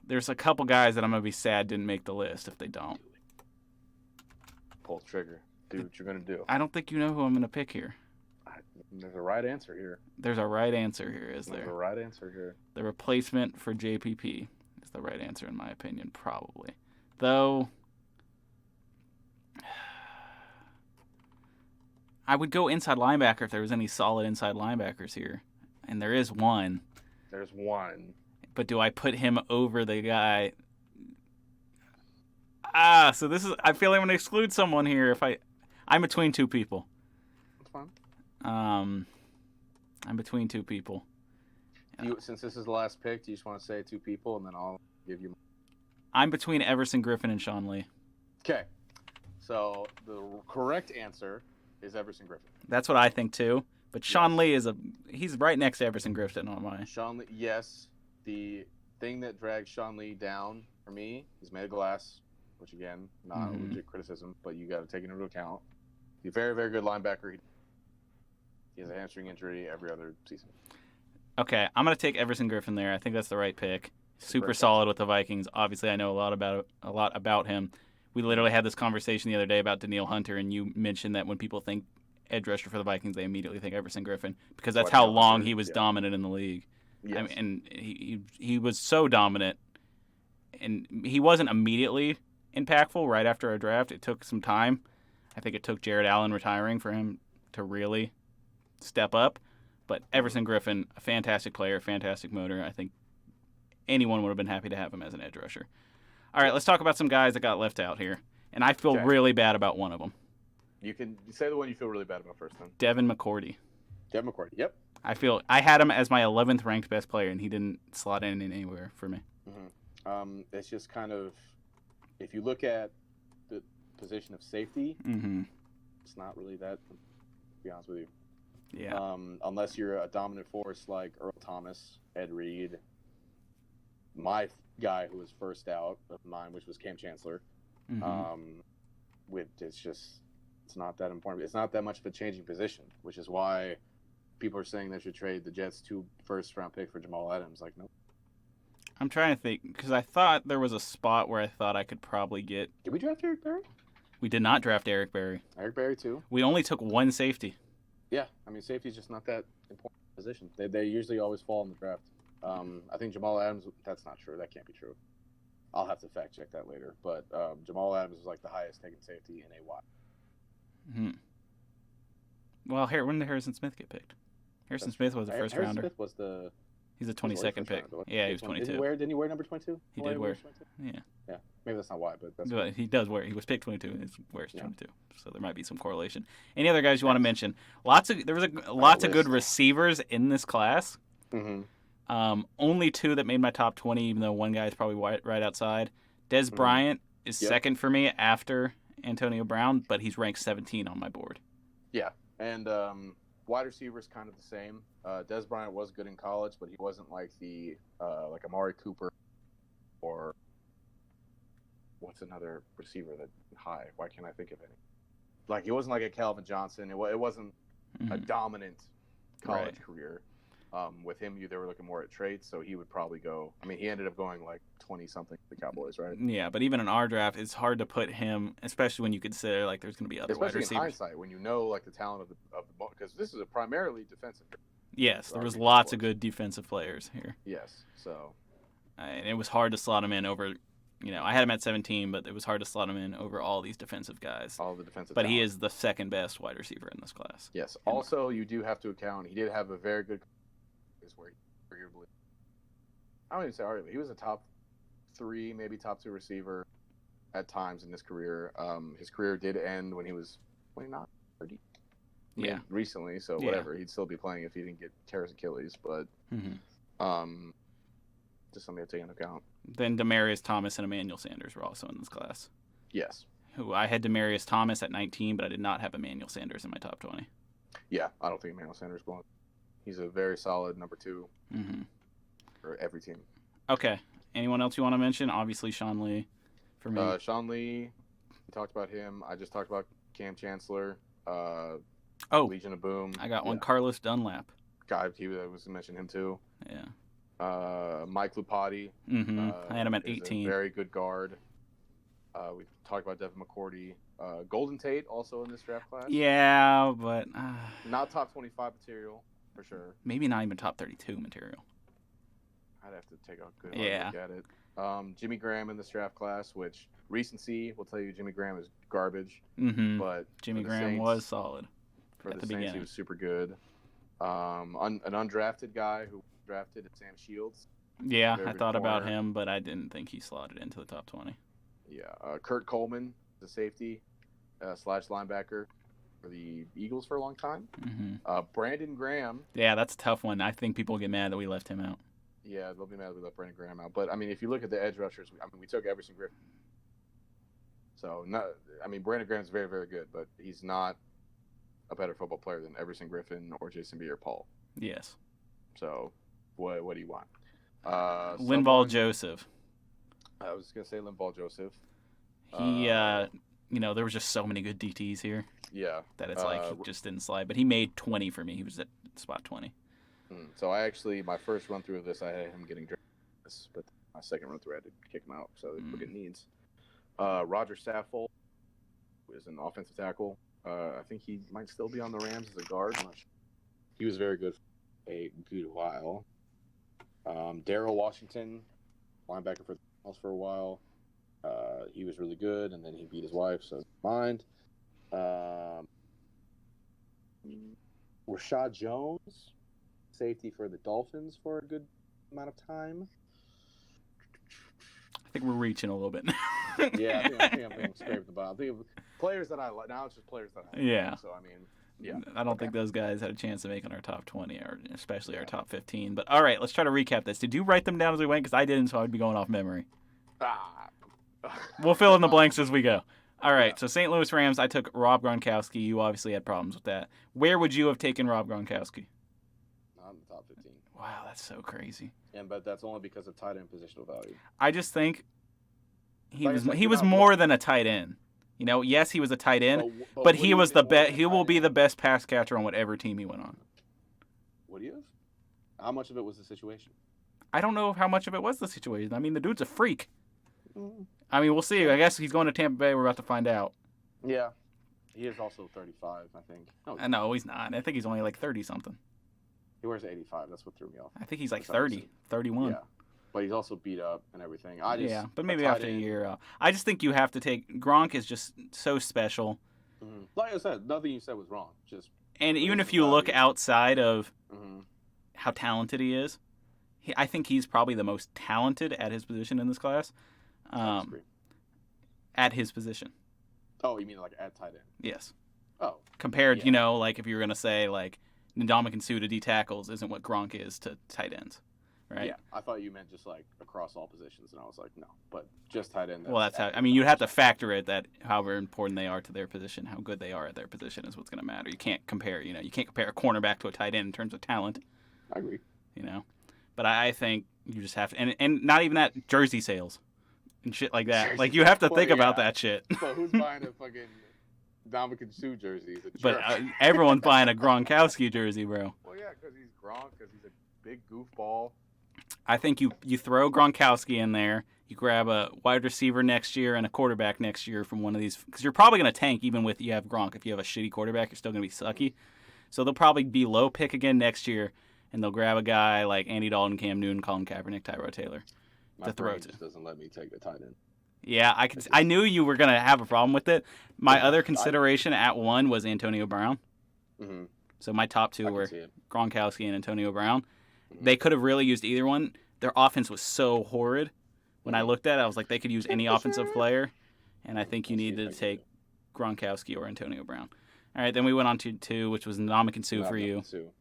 there's a couple guys that I'm going to be sad didn't make the list if they don't. Pull the trigger. Do what you're going to do. I don't think you know who I'm going to pick here. There's a right answer here. There's a right answer here, is There's a there? right answer here. The replacement for JPP is the right answer in my opinion, probably. Though, I would go inside linebacker if there was any solid inside linebackers here. And there is one. There's one. But do I put him over the guy? So this is. I feel like I'm gonna exclude someone here. I'm between two people. That's fine. I'm between two people. Since this is the last pick, do you just want to say two people, and then I'll give you? I'm between Everson Griffin and Sean Lee. Okay. So the correct answer is Everson Griffin. That's what I think too. But Sean Lee he's right next to Everson Griffin on mine. Sean Lee, yes. The thing that drags Sean Lee down for me, he's made of glass, which again, not a legit criticism, but you got to take it into account. He's a very, very good linebacker. He has a hamstring injury every other season. Okay, I'm gonna take Everson Griffin there. I think that's the right pick. Super solid with the Vikings. Obviously, I know a lot about him. We literally had this conversation the other day about Danielle Hunter, and you mentioned that when people think edge rusher for the Vikings, they immediately think Everson Griffin because that's how long he was dominant in the league. Yes. I mean, and he was so dominant, and he wasn't immediately impactful right after a draft. It took some time. I think it took Jared Allen retiring for him to really step up. But Everson Griffin, a fantastic player, fantastic motor. I think anyone would have been happy to have him as an edge rusher. All right, let's talk about some guys that got left out here. And I feel really bad about one of them. You can say the one you feel really bad about first, then. Devin McCourty. Devin McCourty, yep. I had him as my 11th ranked best player, and he didn't slot in anywhere for me. Mm-hmm. It's just kind of, if you look at the position of safety, it's not really that, to be honest with you. Yeah. Unless you're a dominant force like Earl Thomas, Ed Reed, my guy who was first out of mine, which was Cam Chancellor. It's not that important. It's not that much of a changing position, which is why people are saying they should trade the Jets' 2 first-round pick for Jamal Adams. Like, nope. I'm trying to think because I thought there was a spot where I thought I could probably get. Did we draft Eric Berry? We did not draft Eric Berry. Eric Berry too. We only took one safety. Yeah, I mean safety is just not that important position. They usually always fall in the draft. I think Jamal Adams. That's not true. That can't be true. I'll have to fact check that later. But Jamal Adams was like the highest taken safety in AY. Well, when did Harrison Smith get picked? Harrison Smith was a first rounder. Smith was the. He's a 22nd pick. Yeah, he was 22. Didn't he wear number 22? He did wear. Yeah. Yeah. Maybe that's not why, but he does wear. He was picked 22 and he wears 22. So there might be some correlation. Any other guys you want to mention? There was lots of good receivers in this class. Only 2 that made my top 20, even though one guy is probably right outside. Des Bryant is second for me after Antonio Brown, but he's ranked 17 on my board. Yeah, and wide receivers kind of the same. Des Bryant was good in college, but he wasn't like the like Amari Cooper or what's another receiver that high? Why can't I think of any? Like he wasn't like a Calvin Johnson. It wasn't a dominant college career. With him, they were looking more at traits, so he would probably go. I mean, he ended up going like 20-something to the Cowboys, right? Yeah, but even in our draft, it's hard to put him, especially when you consider like there's going to be other wide receivers. Especially in hindsight, when you know like the talent of the ball, because this is a primarily defensive. Yes, there was lots of good defensive players here. Yes, so. And it was hard to slot him in over I had him at 17, but it was hard to slot him in over all these defensive guys. All the defensive But talent. he is the second best wide receiver in this class. Yes. Also, you do have to account he did have a very good where he arguably, I don't even say arguably, he was a top 3, maybe top 2 receiver at times in his career. His career did end when he was 29, 30. Yeah. Recently, so whatever. He'd still be playing if he didn't tear his Achilles, but just something to take into account. Then Demaryius Thomas and Emmanuel Sanders were also in this class. Yes. Who I had Demaryius Thomas at 19, but I did not have Emmanuel Sanders in my top 20. Yeah, I don't think Emmanuel Sanders belongs. He's a very solid number 2 for every team. Okay. Anyone else you want to mention? Obviously, Sean Lee for me. Sean Lee, we talked about him. I just talked about Cam Chancellor. Legion of Boom. I got one. Carlos Dunlap. I was mentioning him too. Yeah. Mike Lupati. I had him at 18. A very good guard. We talked about Devin McCourty. Golden Tate also in this draft class. Yeah, but not top 25 material for sure. Maybe not even top 32 material. I'd have to take a good look at it. Jimmy Graham in this draft class, which recency will tell you Jimmy Graham is garbage. But Jimmy Graham was solid. For the Saints, he was super good. An undrafted guy who drafted at Sam Shields. Yeah, I thought about him, but I didn't think he slotted into the top 20. Yeah, Kurt Coleman, the safety / linebacker for the Eagles for a long time. Brandon Graham. Yeah, that's a tough one. I think people get mad that we left him out. Yeah, they'll be mad that we left Brandon Graham out. But, I mean, if you look at the edge rushers, we took Everson Griffin. So, Brandon Graham's very, very good, but he's not a better football player than Everson Griffin or Jason Pierre-Paul. Yes. So, what do you want? Linval Joseph. I was going to say Linval Joseph. He, there was just so many good DTs here. Yeah. That it's he just didn't slide. But he made 20 for me. He was at spot 20. So my first run through of this, I had him getting drafted, but my second run through, I had to kick him out. So they look at needs. Roger Saffold is an offensive tackle. I think he might still be on the Rams as a guard. I'm not sure. He was very good for a good while. Darrell Washington, linebacker for the Cardinals for a while. He was really good, and then he beat his wife, so mind. Rashad Jones, safety for the Dolphins for a good amount of time. I think we're reaching a little bit. Yeah, I think I'm being scraped the bottom. I think players that I like. Now it's just players that I like. Yeah. So, yeah. I don't think those guys had a chance of making our top 20, or especially our top 15. But, all right, let's try to recap this. Did you write them down as we went? Because I didn't, so I'd be going off memory. We'll fill in the blanks as we go. All right, so St. Louis Rams, I took Rob Gronkowski. You obviously had problems with that. Where would you have taken Rob Gronkowski? Not in the top 15. Wow, that's so crazy. But that's only because of tight end positional value. I just think he was more than a tight end. Yes, he was a tight end, but he was the best. He will be the best pass catcher on whatever team he went on. Would you have? How much of it was the situation? I don't know how much of it was the situation. The dude's a freak. We'll see. I guess he's going to Tampa Bay. We're about to find out. Yeah. He is also 35, I think. No, he's not. I think he's only like 30-something. He wears 85. That's what threw me off. I think he's like 30, 31. Yeah. But he's also beat up and everything. But maybe after a year. I just think you have to take... Gronk is just so special. Like I said, nothing you said was wrong. And even if you look outside of how talented he is, I think he's probably the most talented at his position in this class. At his position. Oh, you mean like at tight end? Yes. Oh. Compared, if you were going to say, Ndamukong Suh to D tackles isn't what Gronk is to tight ends, right? Yeah, I thought you meant just, across all positions, and I was like, no. But just tight end. Well, that's how... you'd have to factor it that however important they are to their position, how good they are at their position is what's going to matter. You can't compare, you can't compare a cornerback to a tight end in terms of talent. I agree. But I think you just have to... And not even that, jersey sales. And shit like that. You have to think about that shit. But who's buying a fucking Ndamukong Suh jersey? But everyone's buying a Gronkowski jersey, bro. Well, yeah, because he's Gronk, because he's a big goofball. I think you throw Gronkowski in there, you grab a wide receiver next year and a quarterback next year from one of these, because you're probably going to tank even with you have Gronk. If you have a shitty quarterback, you're still going to be sucky. So they'll probably be low pick again next year, and they'll grab a guy like Andy Dalton, Cam Newton, Colin Kaepernick, Tyrod Taylor. My brain just doesn't let me take the tight end. Yeah, I knew you were gonna have a problem with it. My other I- consideration at 1 was Antonio Brown. Mm-hmm. So my top 2 I can were see it. Gronkowski and Antonio Brown. Mhm. They could have really used either one. Their offense was so horrid. When I Mhm. looked at it, I was like, they could use any offensive player, and I think you Let's see need if I to can take do Gronkowski or Antonio Brown. All right, then we went on to 2, which was Ndamukong Suh for you. Sue.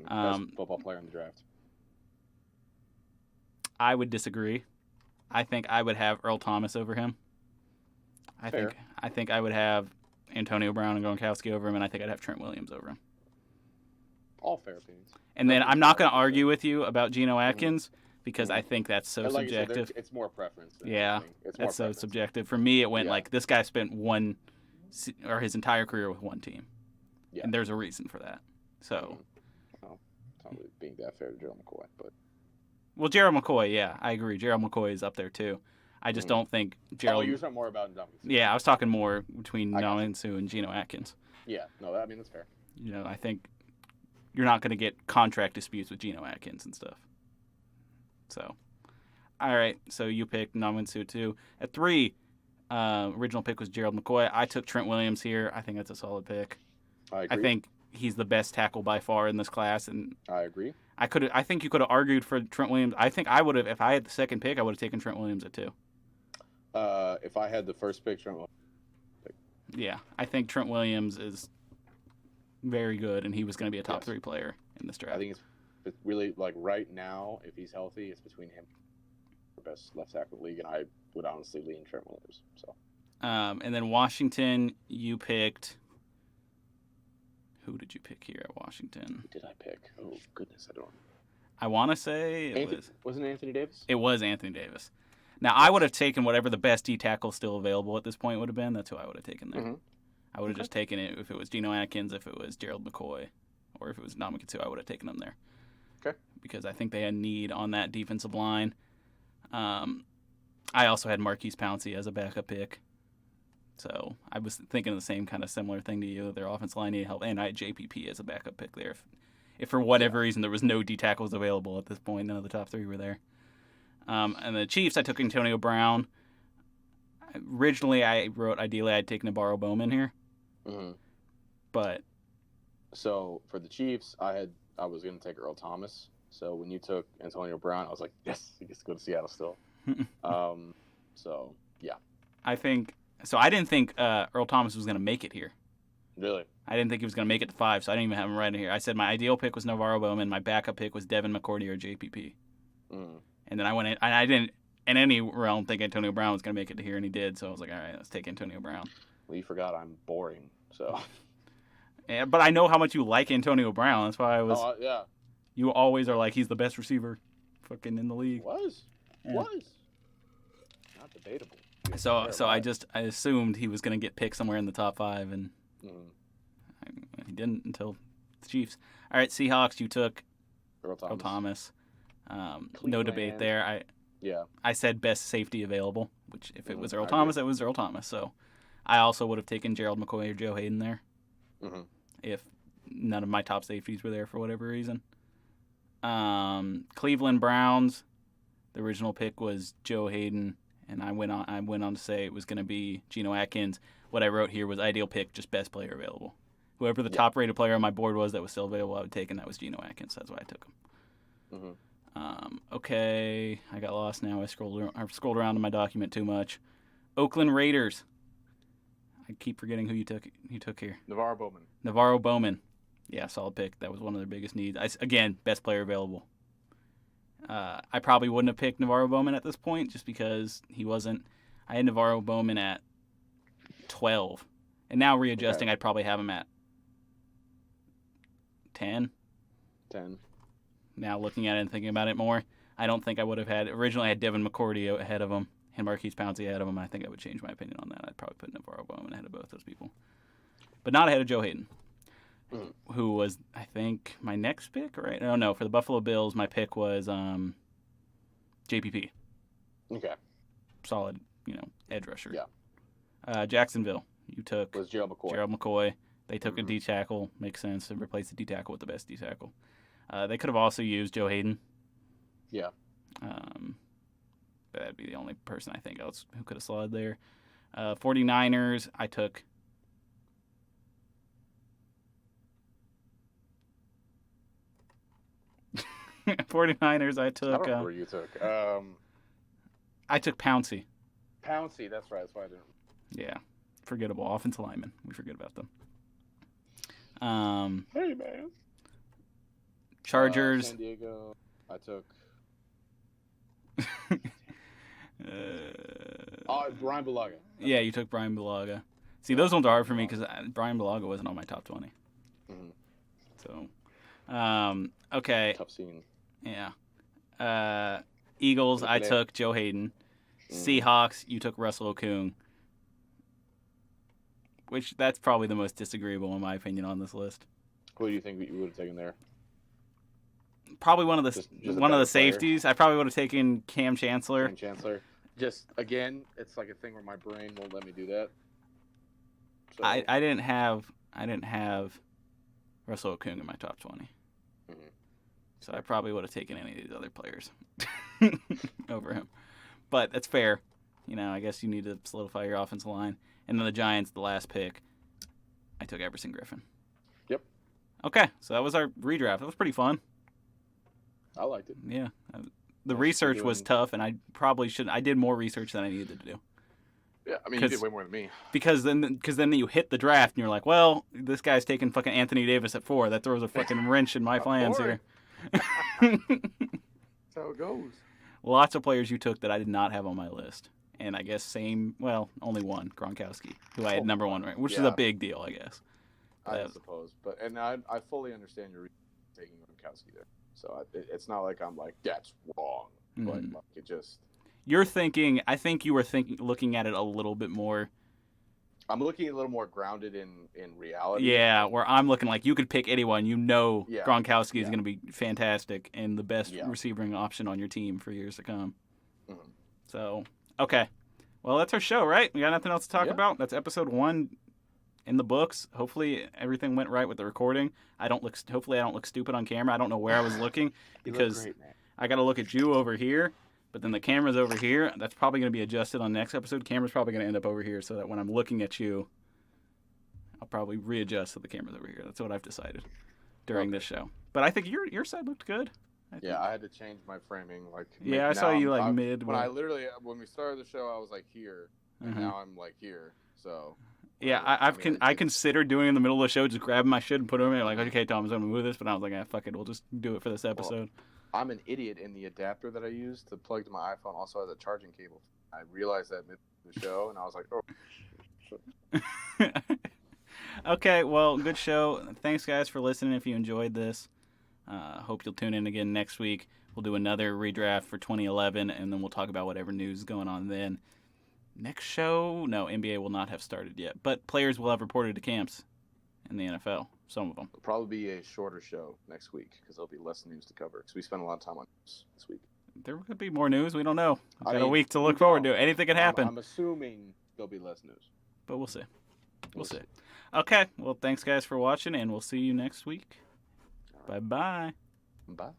Um, Best football player in the draft. I would disagree. I think I would have Earl Thomas over him. Fair. I think I would have Antonio Brown and Gronkowski over him, and I think I'd have Trent Williams over him. All fair opinions. And then Nothing's I'm not going to wrong with argue that. with you about Geno Atkins because I think that's so And like you said, subjective. it's more preference. Than Yeah, anything. It's more that's so preference. subjective. For me, it went Yeah. like this guy spent his entire career with one team, Yeah. and there's a reason for that. So, Well, it's not really being that fair to Gerald McCoy, but well, Gerald McCoy, yeah, I agree. Gerald McCoy is up there too. I just don't think Gerald. oh, you were talking more about Ndamukong Suh. Yeah, I was talking more between I got Ndamukong Suh and Geno Atkins. Yeah. No, I mean that's fair. You know, I think you're not going to get contract disputes with Geno Atkins and stuff. So, all right. So you picked Ndamukong Suh too. At 3, original pick was Gerald McCoy. I took Trent Williams here. I think that's a solid pick. I agree. I think he's the best tackle by far in this class, and I agree. I think you could have argued for Trent Williams. I think I would have, if I had the second pick, I would have taken Trent Williams at 2. If I had the first pick, Yeah, I think Trent Williams is very good, and he was going to be a top 3 player in this draft. I think it's really like right now, if he's healthy, it's between him and the best left tackle in the league, and I would honestly lean Trent Williams. So And then Washington, you picked. Who did you pick here at Washington? who did I pick? Oh goodness, I don't. I want to say Wasn't it Anthony Davis? it was Anthony Davis. Now I would have taken whatever the best D tackle still available at this point would have been. That's who I would have taken there. Mhm. I would have just taken it if it was Geno Atkins, if it was Gerald McCoy, or if it was Ndamukong Suh. I would have taken them there. Okay. Because I think they had need on that defensive line. I also had Marquise Pouncey as a backup pick. So I was thinking the same kind of similar thing to you. Their offensive line needed help, and I had JPP as a backup pick there. If for whatever reason there was no D tackles available at this point, none of the top 3 were there. And the Chiefs, I took Antonio Brown. Originally, I wrote ideally I'd take Navarro Bowman here, Mm-hmm. but So for the Chiefs, I was going to take Earl Thomas. So when you took Antonio Brown, I was like, yes, he gets to go to Seattle still. So yeah, I didn't think Earl Thomas was going to make it here. really. I didn't think he was going to make it to 5, so I didn't even have him right in here. I said my ideal pick was Navarro Bowman. My backup pick was Devin McCourty or JPP. Mm. And then I went in, and I didn't in any realm think Antonio Brown was going to make it to here, and he did. So I was like, all right, let's take Antonio Brown. Well, you forgot I'm boring. So. Yeah, but I know how much you like Antonio Brown. That's why I was. Oh yeah. You always are like, he's the best receiver fucking in the league. Was. Yeah. Not debatable. So I assumed he was going to get picked somewhere in the top 5, and Mm. he didn't until the Chiefs. All right, Seahawks, you took Earl Earl Thomas. Thomas. No debate Cleveland. there. Yeah. I said best safety available, which if it was I Earl agree. Thomas, it was Earl Thomas. So I also would have taken Gerald McCoy or Joe Hayden there Mhm. if none of my top safeties were there for whatever reason. Cleveland Browns, the original pick was Joe Hayden, and I went on to say it was going to be Geno Atkins. What I wrote here was ideal pick, just best player available. Whoever the top rated player on my board was that was still available, I would take, and that was Geno Atkins. That's why I took him. Mhm. Okay, I got lost now. I scrolled around in my document too much. Oakland Raiders. I keep forgetting who you took here. Navarro Bowman. Navarro Bowman. Yeah, solid pick. That was one of their biggest needs. Again, best player available. I probably wouldn't have picked Navarro Bowman at this point just because he wasn't. I had Navarro Bowman at 12. And now readjusting, Okay. I'd probably have him at 10. 10. Now looking at it and thinking about it more, I don't think I would have had. Originally, I had Devin McCourty ahead of him and Marquise Pouncey ahead of him. I think I would change my opinion on that. I'd probably put Navarro Bowman ahead of both those people, but not ahead of Joe Hayden, who was, I think, my next pick. Right? No. For the Buffalo Bills, my pick was JPP. Okay. Solid, edge rusher. Yeah. Jacksonville, you took Was Gerald McCoy. Gerald McCoy. They took a D tackle. Makes sense to replace the D tackle with the best D tackle. They could have also used Joe Hayden. Yeah. That'd be the only person I think else who could have slotted there. 49ers, I took. I took. I don't know where you took. I took Pouncey. Pouncey, that's right. That's why I didn't. Yeah, forgettable offensive lineman. We forget about them. Hey man. Chargers. San Diego. I took. Brian Bulaga. Yeah, you took Brian Bulaga. See, those ones are hard for me because Brian Bulaga wasn't on my top 20. Mm-hmm. So, okay. Tough scene. Yeah. Eagles, I took Joe Hayden. Seahawks, you took Russell Okung. Which, that's probably the most disagreeable, in my opinion, on this list. Who do you think you would have taken there? Probably one of the just one of the player. safeties. I probably would have taken Cam Chancellor. Cam Chancellor. Just, again, it's like a thing where my brain won't let me do that. So, I didn't have Russell Okung in my top 20. Mm-hmm. So I probably would have taken any of these other players over him. But that's fair. You know, I guess you need to solidify your offensive line. And then the Giants, the last pick, I took Everson Griffin. Yep. Okay, so that was our redraft. That was pretty fun. I liked it. Yeah. The research was tough, and I did more research than I needed to do. Yeah, I mean, you did way more than me. Because then you hit the draft, and you're like, well, this guy's taking fucking Anthony Davis at 4. That throws a fucking wrench in my plans here. That's how it goes. Lots of players you took that I did not have on my list. And I guess only one, Gronkowski, who I had number 1 ranked, which is a big deal, I guess. I suppose. But I fully understand your taking Gronkowski there. So it's not like I'm like, that's wrong. But like, it just... You're thinking, I think you were looking at it a little bit more. I'm looking a little more grounded in reality. Yeah, where I'm looking like you could pick anyone. You know Gronkowski is going to be fantastic and the best receiving option on your team for years to come. Mm-hmm. So, okay. Well, that's our show, right? We got nothing else to talk about? That's episode 1 in the books. Hopefully everything went right with the recording. Hopefully I don't look stupid on camera. I don't know where I was looking because great, man. I got to look at you over here. But then the camera's over here. That's probably going to be adjusted on next episode. Camera's probably going to end up over here so that when I'm looking at you, I'll probably readjust so the camera's over here. That's what I've decided during this show. But I think your side looked good. I had to change my framing. I saw you mid. When we started the show, I was like here, and now I'm like here. So. Yeah, I considered doing it in the middle of the show, just grabbing my shit and putting it over there. Like, okay, Tom, I'm going to move this. But I was like, fuck it. We'll just do it for this episode. Well, I'm an idiot, and the adapter that I use to plug to my iPhone also has a charging cable. I realized that mid the show, and I was like, oh. Okay, well, good show. Thanks, guys, for listening. If you enjoyed this, hope you'll tune in again next week. We'll do another redraft for 2011, and then we'll talk about whatever news is going on then. Next show, no, NBA will not have started yet, but players will have reported to camps in the NFL. Some of them. It'll probably be a shorter show next week because there'll be less news to cover because we spent a lot of time on news this week. There could be more news. We don't know. We've got a week to look forward to. Anything could happen. I'm assuming there'll be less news. But we'll see. We'll see. Okay. Well, thanks, guys, for watching, and we'll see you next week. Right. Bye-bye. Bye.